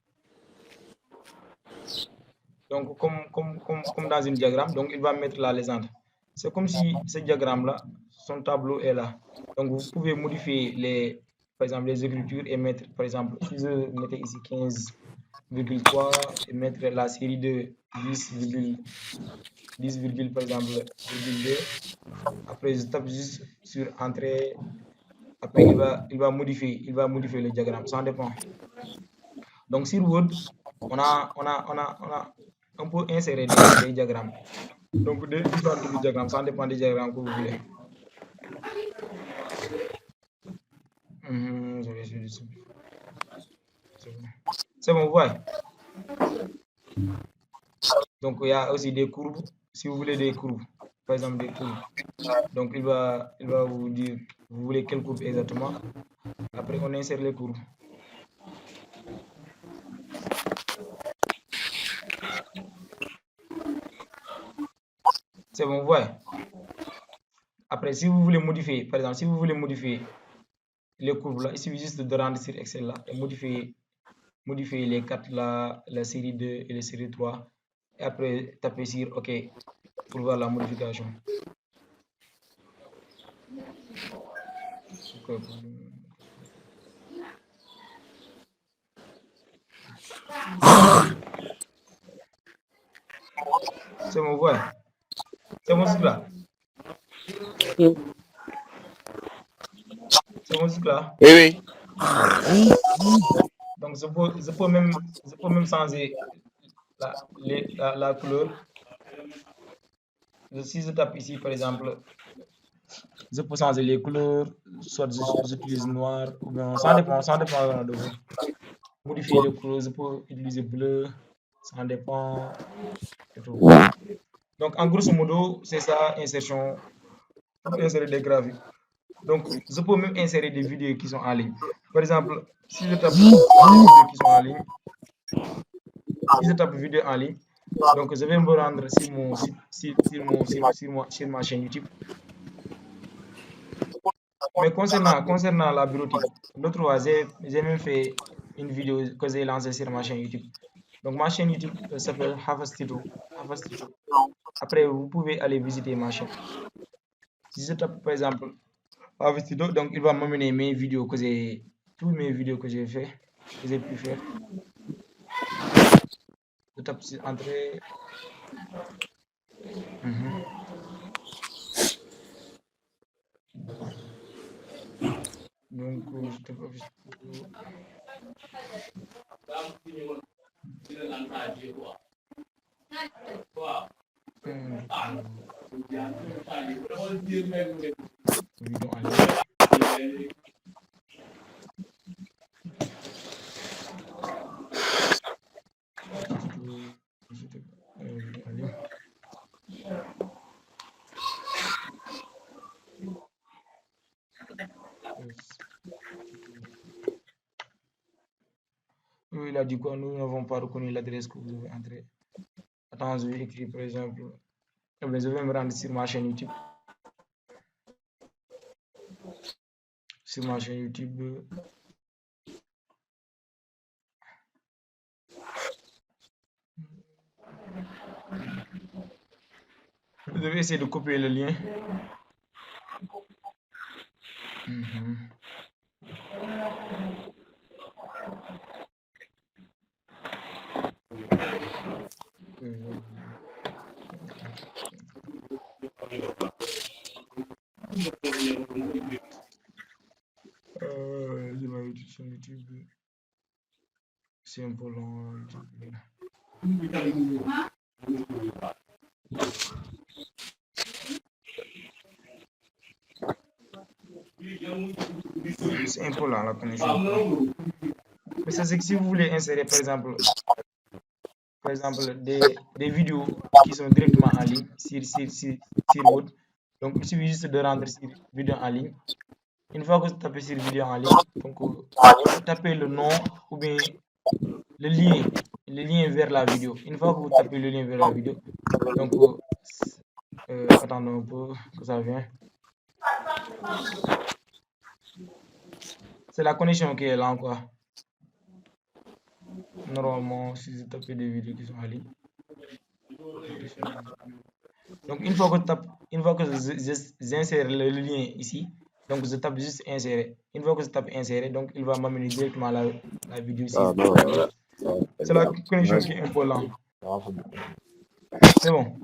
Donc, comme dans un diagramme, donc il va mettre la légende. C'est comme si ce diagramme-là, son tableau est là. Donc, vous pouvez modifier par exemple, les écritures et mettre, par exemple, si je mettais ici 15,3 et mettre la série de 10, par exemple, 2. Après, je tape juste sur Entrée. Après, il va modifier le diagramme. Ça dépend. Donc, sur Word, on peut insérer des diagrammes. Donc, des différents types de diagrammes, ça dépend des diagrammes que vous voulez. Je vais essayer de simplifier. C'est bon, vous voyez. Donc, il y a aussi des courbes. Si vous voulez des courbes, par exemple des courbes, donc il va vous dire, vous voulez quelle courbe exactement. Après, on insère les courbes. C'est bon, vous voyez. Après, si vous voulez modifier, par exemple, si vous voulez modifier les courbes là, il suffit juste de rendre sur Excel là et modifier les 4 là, la série 2 et la série 3. Et après, taper sur OK pour voir la modification. C'est mon voix. C'est mon cycle là. C'est mon cycle là. Oui. Donc, je peux même changer la couleur. Si je tape ici, par exemple, je peux changer les couleurs, soit j'utilise noir, ou bien ça dépend vraiment de vous. Modifier les couleurs, je peux utiliser bleu, ça dépend et tout. Donc, en grosso modo, c'est ça, insertion, pour insérer des graphiques. Donc, je peux même insérer des vidéos qui sont en ligne. Par exemple, si je tape des vidéos qui sont en ligne, si je tape vidéo en ligne, donc je vais me rendre sur ma chaîne YouTube. Mais concernant la bureautique, l'autre fois, j'ai même fait une vidéo que j'ai lancée sur ma chaîne YouTube. Donc, ma chaîne YouTube s'appelle Havastudio. Après, vous pouvez aller visiter ma chaîne. Si je tape, par exemple, Havastudio, donc il va m'amener toutes mes vidéos que j'ai fait, que j'ai pu faire. Je tape sur entrée. Donc, je tape Havastudio. Vidéo en ligne. Oui, il a dit quoi? Nous n'avons pas reconnu l'adresse que vous avez entrée. Attends, je vais écrire par exemple. Je vais me rendre sur ma chaîne YouTube. Sur ma chaîne YouTube. Vous devez essayer de copier le lien. Je vais sur YouTube. C'est un peu long. C'est un peu lent la connexion. Mais ça, c'est que si vous voulez insérer, par exemple des vidéos qui sont directement en ligne sur Word. Donc, il suffit juste de rendre sur vidéo en ligne. Une fois que vous tapez sur vidéo en ligne, donc vous tapez le nom ou bien le lien vers la vidéo. Une fois que vous tapez le lien vers la vidéo, donc attendons un peu que ça vienne. C'est la connexion qui est là, quoi. Normalement, si je tape des vidéos qui sont en ligne. Donc, une fois que j'insère le lien ici, donc je tape juste insérer. Une fois que je tape insérer, donc il va m'amener directement la vidéo ici. C'est la connexion qui est un peu lente. C'est bon.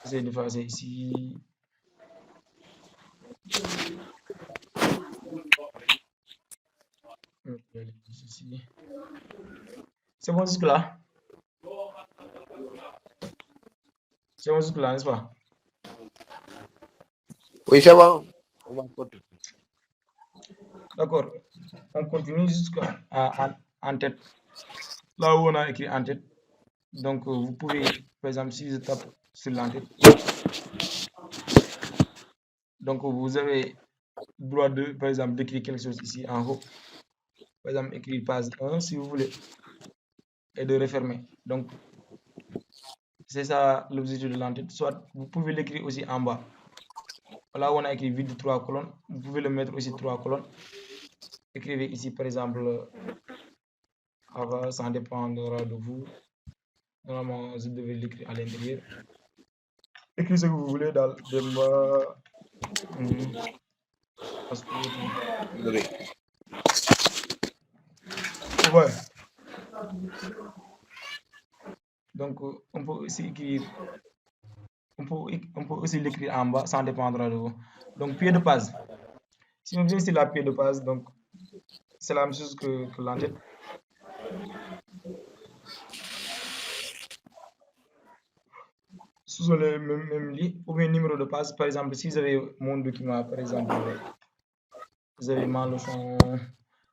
J'essaie de faire ça ici. C'est bon jusque là? C'est bon jusque là, n'est-ce pas? Oui, c'est bon. On va continuer. D'accord. On continue jusqu'à en tête. Là où on a écrit en tête. Donc, vous pouvez, par exemple, si je tape sur l'entête, donc vous avez le droit de, par exemple, d'écrire quelque chose ici en haut. Par exemple, écrire page 1 si vous voulez. Et de refermer. Donc, c'est ça l'objectif de l'entête. Soit vous pouvez l'écrire aussi en bas. Là où on a écrit vide 3 colonnes, vous pouvez le mettre aussi 3 colonnes. Écrivez ici, par exemple, ça dépendra de vous. Normalement, je devais l'écrire à l'intérieur. Écrivez ce que vous voulez dans Demba. Ouais. Donc, on peut aussi écrire, on peut aussi l'écrire en bas, ça dépendra de vous. Donc, pied de base. Si on vient sur la pied de base, donc c'est la même chose que l'entête. Ce sont les mêmes lits ou bien numéro de base. Par exemple, si vous avez mon document, par exemple, vous avez ma leçon,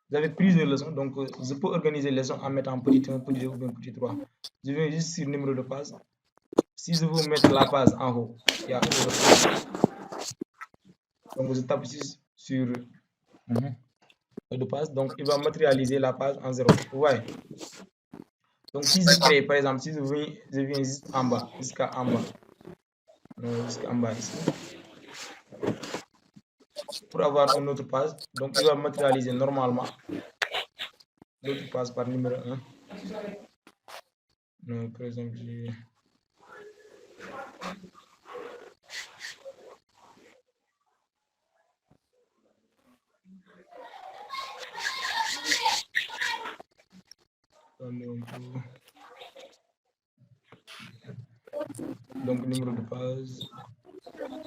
vous avez plusieurs leçons, donc je peux organiser les leçons en mettant petit 1, petit 2 ou bien petit 3. Je viens juste sur numéro de page. Si je veux mettre la page en haut, il y a donc je tape ici sur de page, donc il va matérialiser la page en 0. Vous voyez? Donc si je crée, par exemple, si je viens juste en bas, jusqu'à en bas, jusqu'en bas ici, pour avoir une autre page, donc il va matérialiser normalement l'autre page par numéro 1. Donc, par exemple, donc numéro de page,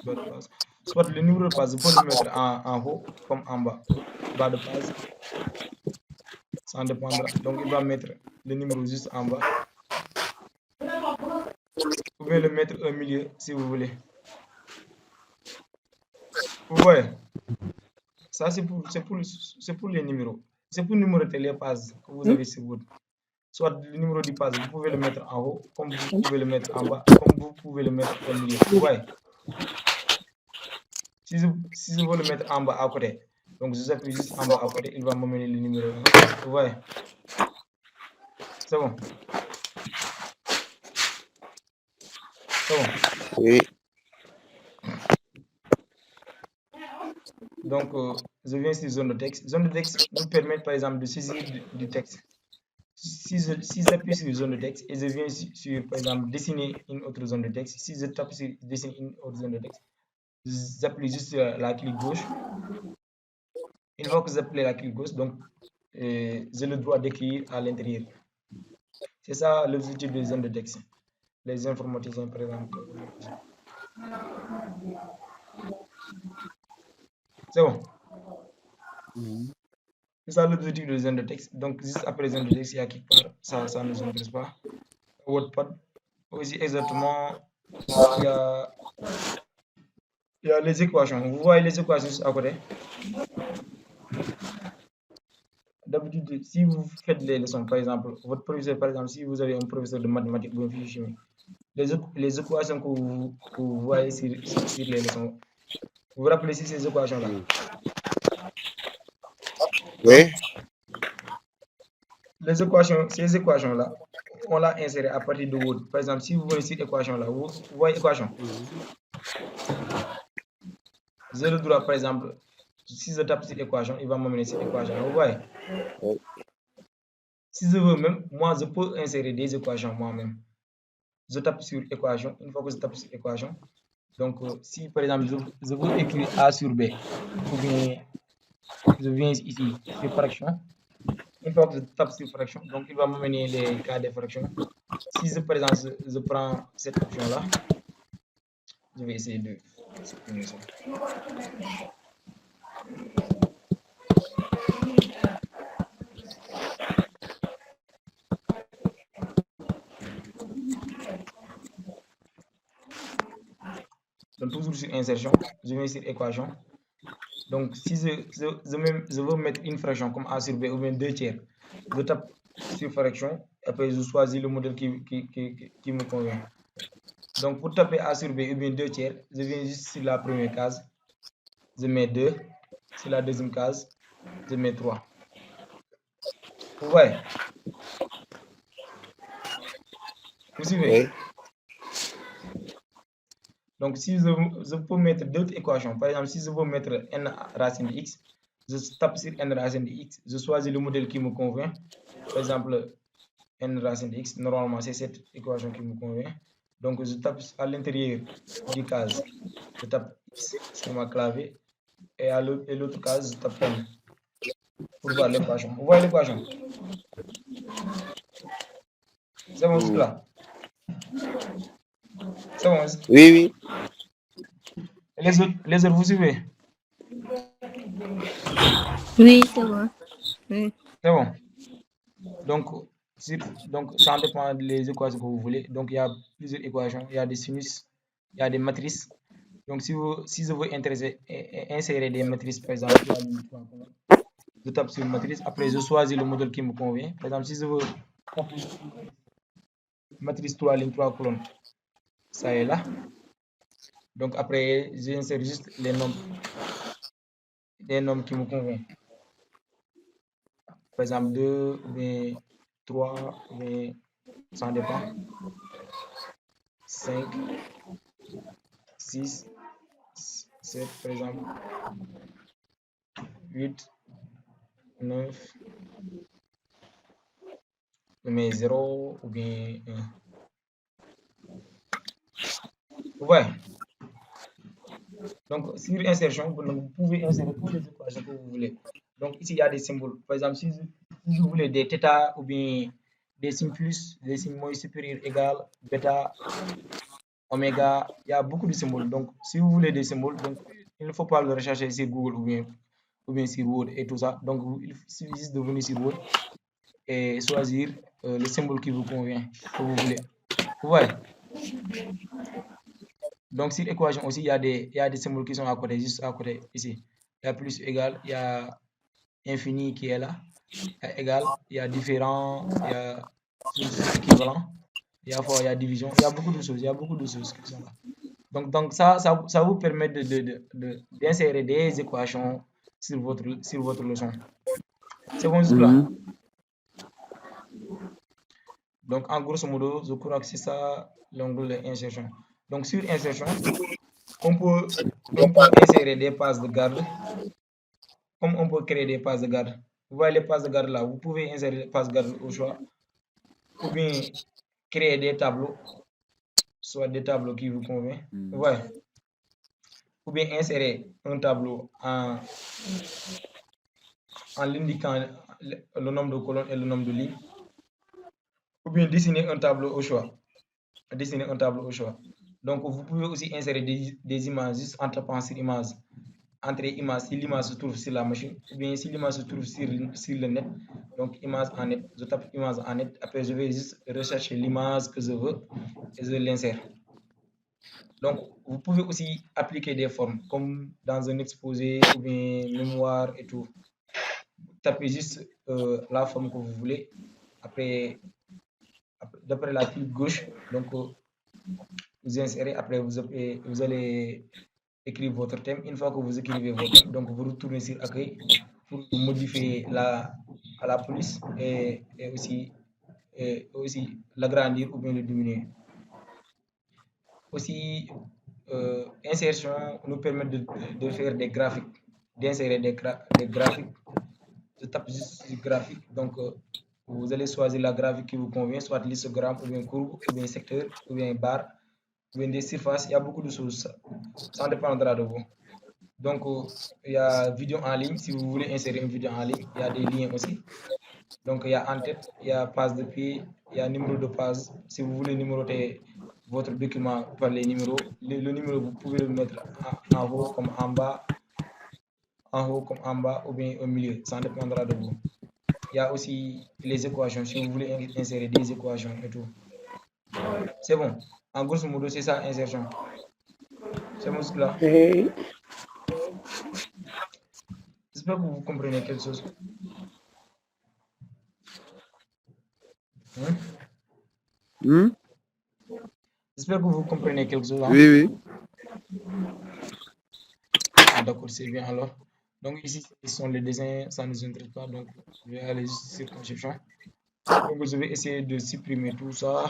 bas de page. Soit le numéro de page, je peux le mettre en haut comme en bas, bas de page. Ça en dépendra. Donc il va mettre le numéro juste en bas. Vous pouvez le mettre au milieu si vous voulez. Vous voyez? Ça c'est pour les numéros. C'est pour numéroter les pages que vous avez sur Word. Soit le numéro du page, vous pouvez le mettre en haut, comme vous pouvez le mettre en bas, comme vous pouvez le mettre au milieu. Vous voyez? Si je veux le mettre en bas à côté, donc je appuie juste en bas à côté, il va m'amener le numéro 1. Vous voyez? C'est bon? C'est bon? Oui. Donc, je viens sur zone de texte. Zone de texte nous permet par exemple de saisir du texte. Si j'appuie sur zone de texte et je viens sur, par exemple, dessiner une autre zone de texte, si je tape sur dessiner une autre zone de texte, j'appuie juste sur la clic gauche. Une fois que j'appuie la clic gauche, donc j'ai le droit d'écrire à l'intérieur. C'est ça l'objectif des zones de texte. Les informaticiens, par exemple. C'est bon? C'est ça l'objectif des zones de texte. Donc, juste après zone de texte, il y a quelque part, ça ne nous intéresse pas. WordPad, aussi exactement, il y a les équations. Vous voyez les équations à côté? D'habitude, si vous faites les leçons, par exemple, votre professeur, par exemple, si vous avez un professeur de mathématiques ou de physique chimie, les équations que vous voyez sur les leçons, vous vous rappelez ces équations-là? Oui. Ces équations-là, on l'a inséré à partir de Word. Par exemple, si vous voyez cette équation-là, vous voyez l'équation. J'ai le droit, par exemple, si je tape cette équation, il va m'amener cette équation. Vous voyez? Oui. Si je veux même, moi, je peux insérer des équations moi-même. Je tape sur équation. Une fois que je tape sur équation, donc si par exemple je veux écrire A sur B, ou bien je viens ici sur fraction. Une fois que je tape sur fraction, donc il va m'amener les cas de fraction. Si je, par exemple je prends cette option-là, je vais essayer de supprimer ça. Donc toujours sur insertion, je viens sur équation. Donc si je veux mettre une fraction comme A sur B ou bien 2 tiers, je tape sur fraction, après je choisis le modèle qui me convient. Donc pour taper A sur B ou bien 2 tiers, je viens juste sur la première case, je mets 2, sur la deuxième case, je mets 3. Vous voyez? Vous suivez? Oui. Donc, si je peux mettre d'autres équations, par exemple, si je veux mettre n racine de x, je tape sur n racine de x, je choisis le modèle qui me convient. Par exemple, n racine de x, normalement, c'est cette équation qui me convient. Donc, je tape à l'intérieur du case, je tape x sur ma clavier, et à l'autre case, je tape n pour voir l'équation. Vous voyez l'équation? C'est bon, jusque là? C'est bon. Oui. Les autres, vous suivez? Oui, c'est bon. Oui. C'est bon. Donc, ça dépend des équations que vous voulez. Donc, il y a plusieurs équations. Il y a des sinus, il y a des matrices. Donc, si je veux insérer des matrices, par exemple, je tape sur matrice. Après, je choisis le modèle qui me convient. Par exemple, si je veux matrice 3 lignes, 3 colonnes, ça est là. Donc, après, j'insère juste les nombres qui me conviennent. Par exemple, 2, ou bien 3, ou bien ça dépend. 5, 6, 7, par exemple. 8, 9, mais 0 ou bien 1. Ouais. Donc, sur insertion, vous pouvez insérer toutes les équations que vous voulez. Donc, ici, il y a des symboles. Par exemple, si vous voulez des θ ou bien des signes plus, des signes moins supérieurs égal, bêta, oméga, il y a beaucoup de symboles. Donc, si vous voulez des symboles, donc, il ne faut pas le rechercher sur Google ou bien sur Word et tout ça. Donc, il suffit juste de venir sur Word et choisir le symbole qui vous convient, que vous voulez. Vous voyez? Donc, sur l'équation aussi, il y a des symboles qui sont à côté, juste à côté, ici. Il y a plus égal, il y a infini qui est là, il y a égal, il y a différent, il y a équivalent, il y a fois, il y a division, il y a beaucoup de choses, qui sont là. Donc ça vous permet d'insérer des équations sur votre leçon. C'est bon jusque-là? Donc, en grosso modo, je crois que c'est ça l'onglet insertion. Donc, sur insertion, on peut insérer des passes de garde, comme on peut créer des passes de garde. Vous voyez les passes de garde là, vous pouvez insérer les passes de garde au choix, ou bien créer des tableaux, soit des tableaux qui vous conviennent. Vous voyez? Ou bien insérer un tableau en l'indiquant le nombre de colonnes et le nombre de lignes, ou bien dessiner un tableau au choix. Donc, vous pouvez aussi insérer des images juste en tapant sur image. Entre images, si l'image se trouve sur la machine, ou bien si l'image se trouve sur le net. Donc, image en net, je tape image en net. Après, je vais juste rechercher l'image que je veux et je l'insère. Donc, vous pouvez aussi appliquer des formes, comme dans un exposé ou bien mémoire et tout. Tapez juste la forme que vous voulez. Après d'après la clique gauche, donc vous insérez, après vous allez écrire votre thème. Une fois que vous écrivez votre thème, donc vous retournez sur accueil pour modifier à la police et aussi l'agrandir ou bien le diminuer. Aussi, insertion nous permet de faire des graphiques, d'insérer des graphiques. Je tape juste sur graphique, donc vous allez choisir la graphique qui vous convient, soit l'histogramme, ou bien courbe, ou bien secteur, ou bien barre, ou bien des surfaces. Il y a beaucoup de choses, ça dépendra de vous. Donc, il y a vidéo en ligne, si vous voulez insérer une vidéo en ligne, il y a des liens aussi. Donc, il y a en-tête, il y a page de pied, il y a numéro de page. Si vous voulez numéroter votre document par les numéros, le numéro, vous pouvez le mettre en haut comme en bas, ou bien au milieu, ça dépendra de vous. Il y a aussi les équations, si vous voulez insérer des équations et tout. C'est bon. En grosso modo, c'est ça, insertion. C'est bon, là. J'espère que vous comprenez quelque chose. J'espère que vous comprenez quelque chose. Hein? Oui. Ah, d'accord, c'est bien alors. Donc ici, ce sont les dessins, ça ne nous intéresse pas. Donc, je vais aller sur conception. Donc, je vais essayer de supprimer tout ça.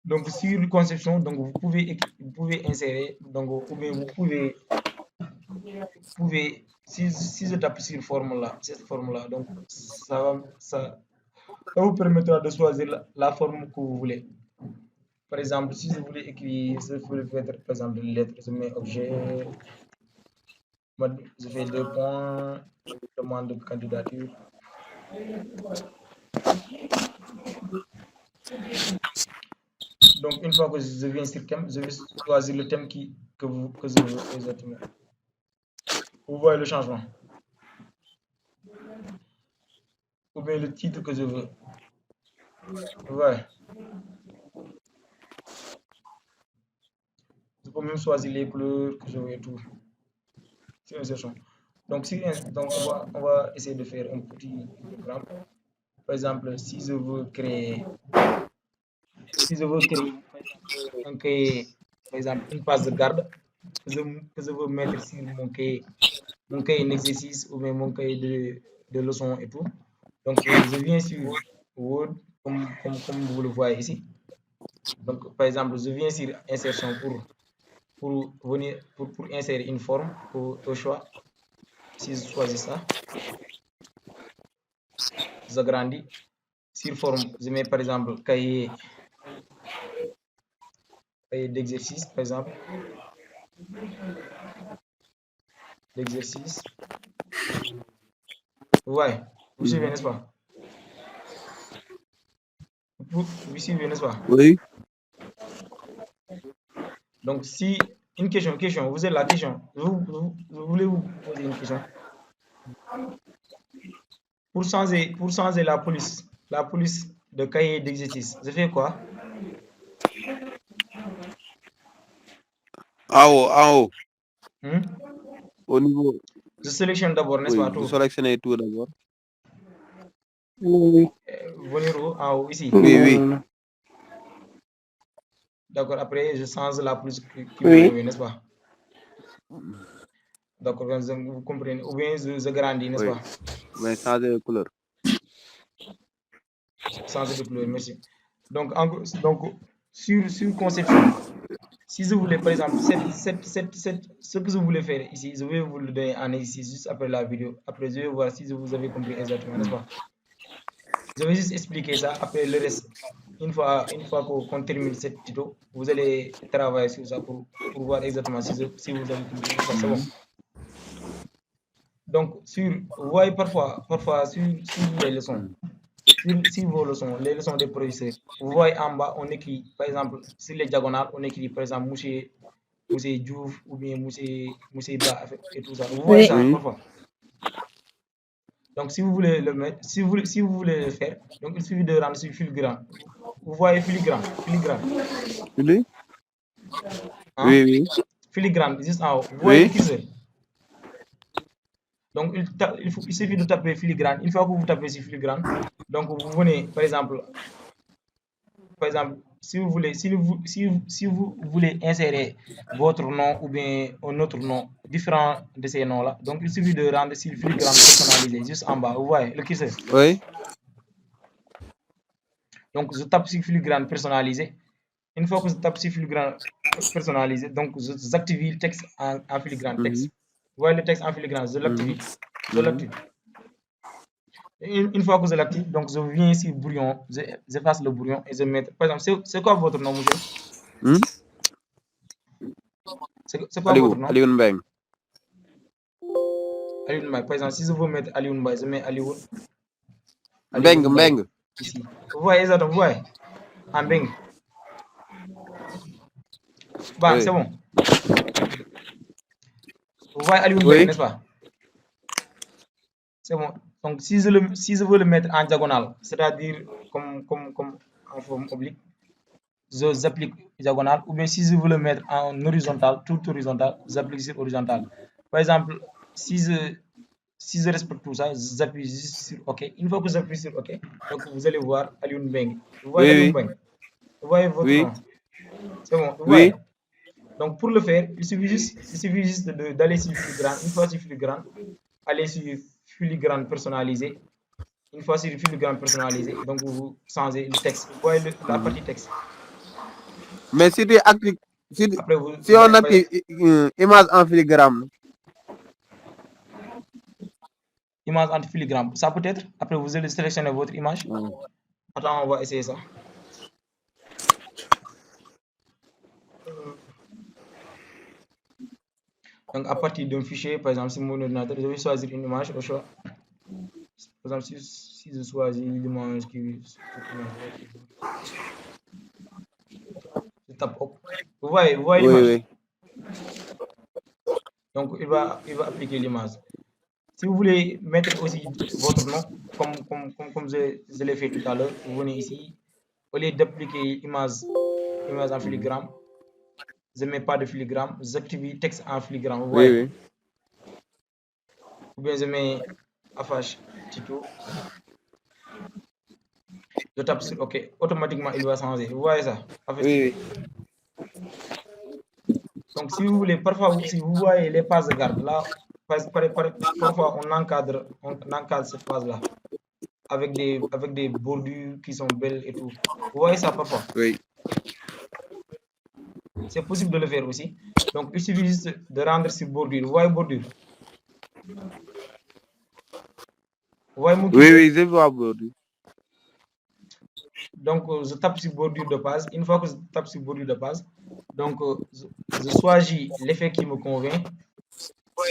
Donc, sur conception, donc vous pouvez insérer, donc ou bien vous pouvez si je tape sur cette forme là, donc ça vous permettra de choisir la forme que vous voulez. Par exemple, si je voulais écrire, je voulais faire par exemple des lettres, je mets objet, je fais 2 points, demande de candidature. Donc, une fois que je viens sur thème, je vais choisir le thème que je veux exactement. Vous voyez le changement. Ou bien le titre que je veux. Vous voyez. Je peux même choisir les couleurs que je veux et tout. C'est insertion. Donc, on va essayer de faire un petit programme. Par exemple, si je veux créer un cahier, par exemple, une page de garde que je veux mettre sur mon cahier d'exercice ou bien mon cahier de leçons et tout. Donc, je viens sur Word, comme vous le voyez ici. Donc, par exemple, je viens sur insertion pour insérer une forme au choix. Si je choisis ça, j'agrandis. Sur forme, je mets par exemple cahier d'exercice, par exemple. D'exercice. Ouais, vous suivez, n'est-ce pas? Vous suivez, n'est-ce pas? Oui. Donc, si une question, vous avez la question, vous voulez vous poser une question? Pour changer la police de cahier d'exercice, je fais quoi? En haut. Au niveau. Je sélectionne d'abord, n'est-ce pas? Oui, vous sélectionnez tout d'abord. Oui. Venir en haut, ici. Oui. D'accord, après, je change la police qui Oui. me n'est-ce pas? D'accord, vous comprenez. Ou bien je grandis, n'est-ce pas? Mais changer de couleur. Changer de couleur, merci. Donc sur conception, si je voulais, par exemple, ce que je voulais faire ici, je vais vous le donner en exercice juste après la vidéo. Après, je vais voir si vous avez compris exactement, n'est-ce pas? Je vais juste expliquer ça. Après, le reste, une fois qu'on termine cette tuto, vous allez travailler sur ça pour voir exactement si vous avez compris. C'est bon. Donc, vous voyez parfois sur les leçons, sur vos leçons, les leçons des professeurs, vous voyez en bas, on écrit, par exemple, sur les diagonales, on écrit, par exemple, monsieur Diouf ou bien monsieur Ba et tout ça. Vous voyez ça parfois. Donc, si vous voulez le mettre, si vous voulez le faire, donc il suffit de rendre sur filigrane. Vous voyez filigrane. Oui. Hein? Oui. Filigrane, juste en haut. Vous voyez le curseur. Donc, il suffit de taper filigrane. Une fois que vous tapez sur filigrane, donc vous venez, par exemple, si vous voulez insérer votre nom ou bien un autre nom différent de ces noms-là, donc il suffit de rendre sur filigrane personnalisé, juste en bas. Vous voyez le curseur. Oui. Donc, je tape sur filigrane personnalisé. Une fois que je tape sur filigrane personnalisé, donc j'active le texte en filigrane texte. Vous voyez le texte en filigrane, je l'active. Une fois que je l'active, donc je viens ici brouillon, j'efface le brouillon et je mets, par exemple, c'est quoi votre nom, monsieur? C'est quoi votre nom? Alioune Mbengue. Alioune Mbengue. Par exemple, si je veux mettre Alioune Mbengue, je mets Alioune. Mbengue. Ici. Vous voyez exactement, vous voyez? En Mbengue. Bah, c'est bon. Vous voyez Alioune Mbengue, n'est-ce pas? C'est bon. Donc, si je veux le mettre en diagonale, c'est-à-dire comme en forme oblique, j'applique diagonale. Ou bien si je veux le mettre en horizontal, tout horizontal, j'applique sur horizontal. Par exemple, si je respecte tout ça, j'appuie juste sur OK. Une fois que j'appuie sur OK, donc vous allez voir Alioune Mbengue. Vous voyez Alioune Mbengue? Vous voyez votre nom? C'est bon. Vous voyez? Donc, pour le faire, il suffit juste d'aller sur filigrane. Une fois sur filigrane, aller sur filigrane personnalisé. Une fois sur filigrane personnalisé, donc vous changez le texte. Vous voyez la partie texte. Mais si tu actives, si on active image en filigrane. Image en filigrane, ça peut être. Après, vous allez sélectionner votre image. Attends, on va essayer ça. Donc, à partir d'un fichier, par exemple, sur mon ordinateur, je vais choisir une image au choix. Par exemple, si je choisis l'image qui... tape OK. Vous voyez Oui, l'image? oui. Donc, il va appliquer l'image. Si vous voulez mettre aussi votre nom, comme je l'ai fait tout à l'heure, vous venez ici. Au lieu d'appliquer image en filigrane, je ne mets pas de filigrane, j'active texte en filigrane. Vous Oui, voyez? oui. Ou bien je mets Apache Tito. Je tape sur OK. Automatiquement, il va changer. Vous voyez ça? Apache Oui, Tito. oui. Donc, si vous voulez, parfois, si vous voyez les pages de garde, là, parfois, on encadre cette page-là avec des bordures qui sont belles et tout. Vous voyez ça parfois? Oui. C'est possible de le faire aussi. Donc, il suffit juste de rendre sur bordure. Vous voyez bordure? Vous voyez mon Oui, curseur? oui, je vois bordure. Donc, je tape sur bordure de page. Une fois que je tape sur bordure de page, donc, je choisis l'effet qui me convient.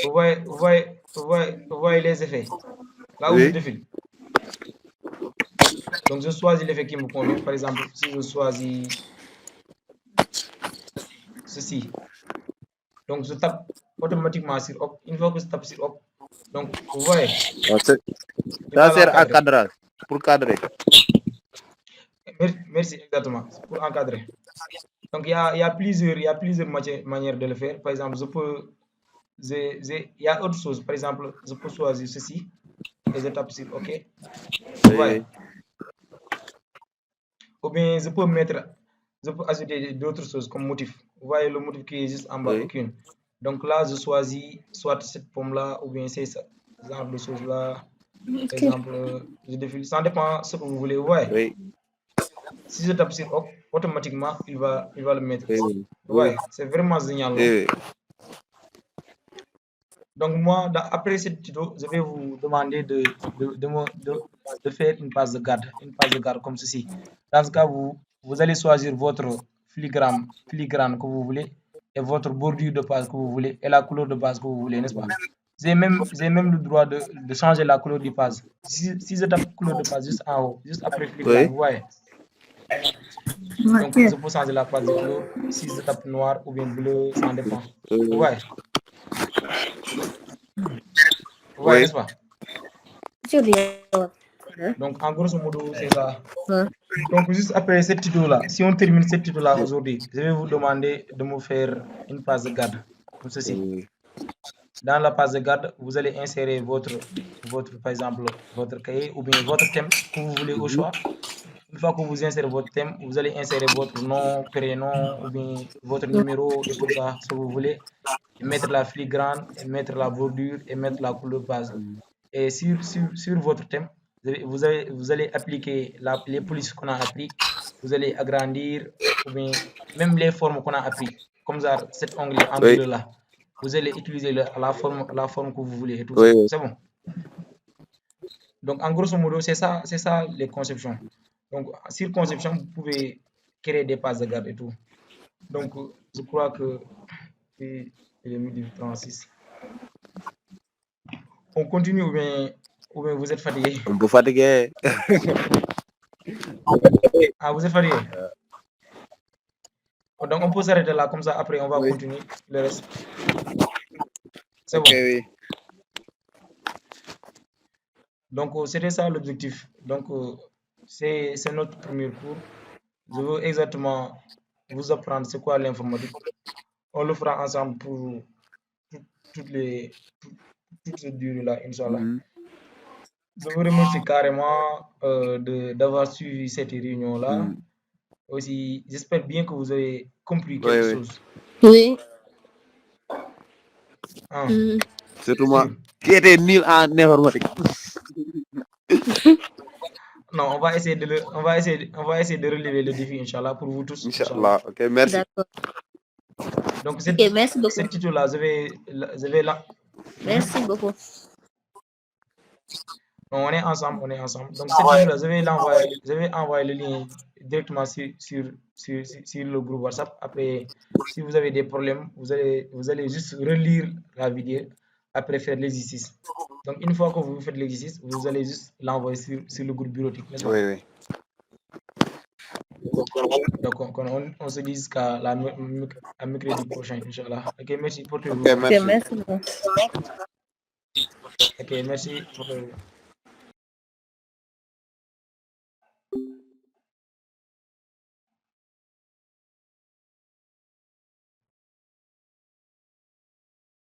Vous voyez les effets là où je Oui. défile. Donc, je choisis l'effet qui me convient. Par exemple, si je choisis ceci, donc je tape automatiquement sur OK. Une fois que je tape sur OK, donc vous voyez, Ah, il va ça sert à l'encadrer. cadrage, pour cadrer. Merci, exactement, pour encadrer. Donc, il y a plusieurs manières de le faire. Par exemple, il y a autre chose. Par exemple, je peux choisir ceci et je tape sur OK. Vous Oui, voyez? oui. Ou bien je peux ajouter d'autres choses comme motif. Vous voyez le motif qui est juste en bas, Oui. aucune. Donc là, je choisis soit cette pomme-là ou bien c'est ce genre de choses-là. Par exemple, je défile. Ça dépend de ce que vous voulez. Vous voyez? Oui. Si je tape sur OK, automatiquement, il va le mettre Oui, ici. oui. Vous voyez? C'est vraiment génial. Non? Oui, oui. Donc moi, après cette tuto, je vais vous demander de faire une page de garde comme ceci. Dans ce cas, vous allez choisir votre filigrane que vous voulez et votre bordure de page que vous voulez et la couleur de base que vous voulez, n'est-ce pas? J'ai même le droit de changer la couleur du page. Si je tape couleur de page juste en haut, juste après filigrane, Oui. vous voyez? Donc, Ok. je peux changer la page de couleur. Si je tape noir ou bien bleu, ça en dépend. Vous Oui. voyez? Vous voyez, Oui. n'est-ce pas? Chưa được. Donc, en grosso modo, c'est ça. Vâng. Donc, juste après cette tuto-là, si on termine cette tuto-là aujourd'hui, je vais vous demander de me faire une page de garde, comme ceci. Oui. Dans la page de garde, vous allez insérer par exemple, votre cahier ou bien votre thème que vous voulez au choix. Une fois que vous insérez votre thème, vous allez insérer votre nom, prénom ou bien votre numéro et tout ça, ce que vous voulez, et mettre la filigrane, et mettre la bordure et mettre la couleur base. Et sur votre thème, vous allez appliquer les polices qu'on a appris, vous allez agrandir ou bien même les formes qu'on a appris, comme ça, cet onglet en Oui. bleu là. Vous allez utiliser la forme que vous voulez et tout Oui. ça. C'est bon. Donc, en grosso modo, c'est ça les conceptions. Donc, sur conception, vous pouvez créer des pages de garde et tout. Donc, je crois que il est midi 36. On continue ou bien vous êtes fatigué? On peut fatiguer. Ah, vous êtes fatigué? Donc, on peut s'arrêter là, comme ça, après, on va Oui. continuer le reste. C'est Ok, bon. oui. Donc, c'était ça l'objectif. Donc, c'est notre premier cours. Je veux exactement vous apprendre c'est quoi l'informatique. On le fera ensemble pour toute cette durée-là, Inch'Allah. Je vous remercie carrément d'avoir suivi cette réunion-là. Aussi, j'espère bien que vous avez compris quelque Oui. chose. Oui. Hein, Surtout moi, sûr. qui était nul en informatique. Non, on va essayer de relever le défi, Inch'Allah, pour vous tous. Inch'Allah. Ok, merci. D'accord. Donc, Ok, merci beaucoup. cette tuto-là, je vais là. Merci beaucoup. On est ensemble. Donc, cette tuto-là, je vais envoyer le lien directement sur le groupe WhatsApp. Après, si vous avez des problèmes, vous allez juste relire la vidéo, après faire l'exercice. Donc, une fois que vous faites l'exercice, vous allez juste l'envoyer sur le groupe bureautique, n'est-ce pas? Oui. Donc, on se dit qu'à à mercredi prochain, Inch'Allah. Ok, merci pour tout. Ok, merci. Merci beaucoup. Ok, merci pour tout.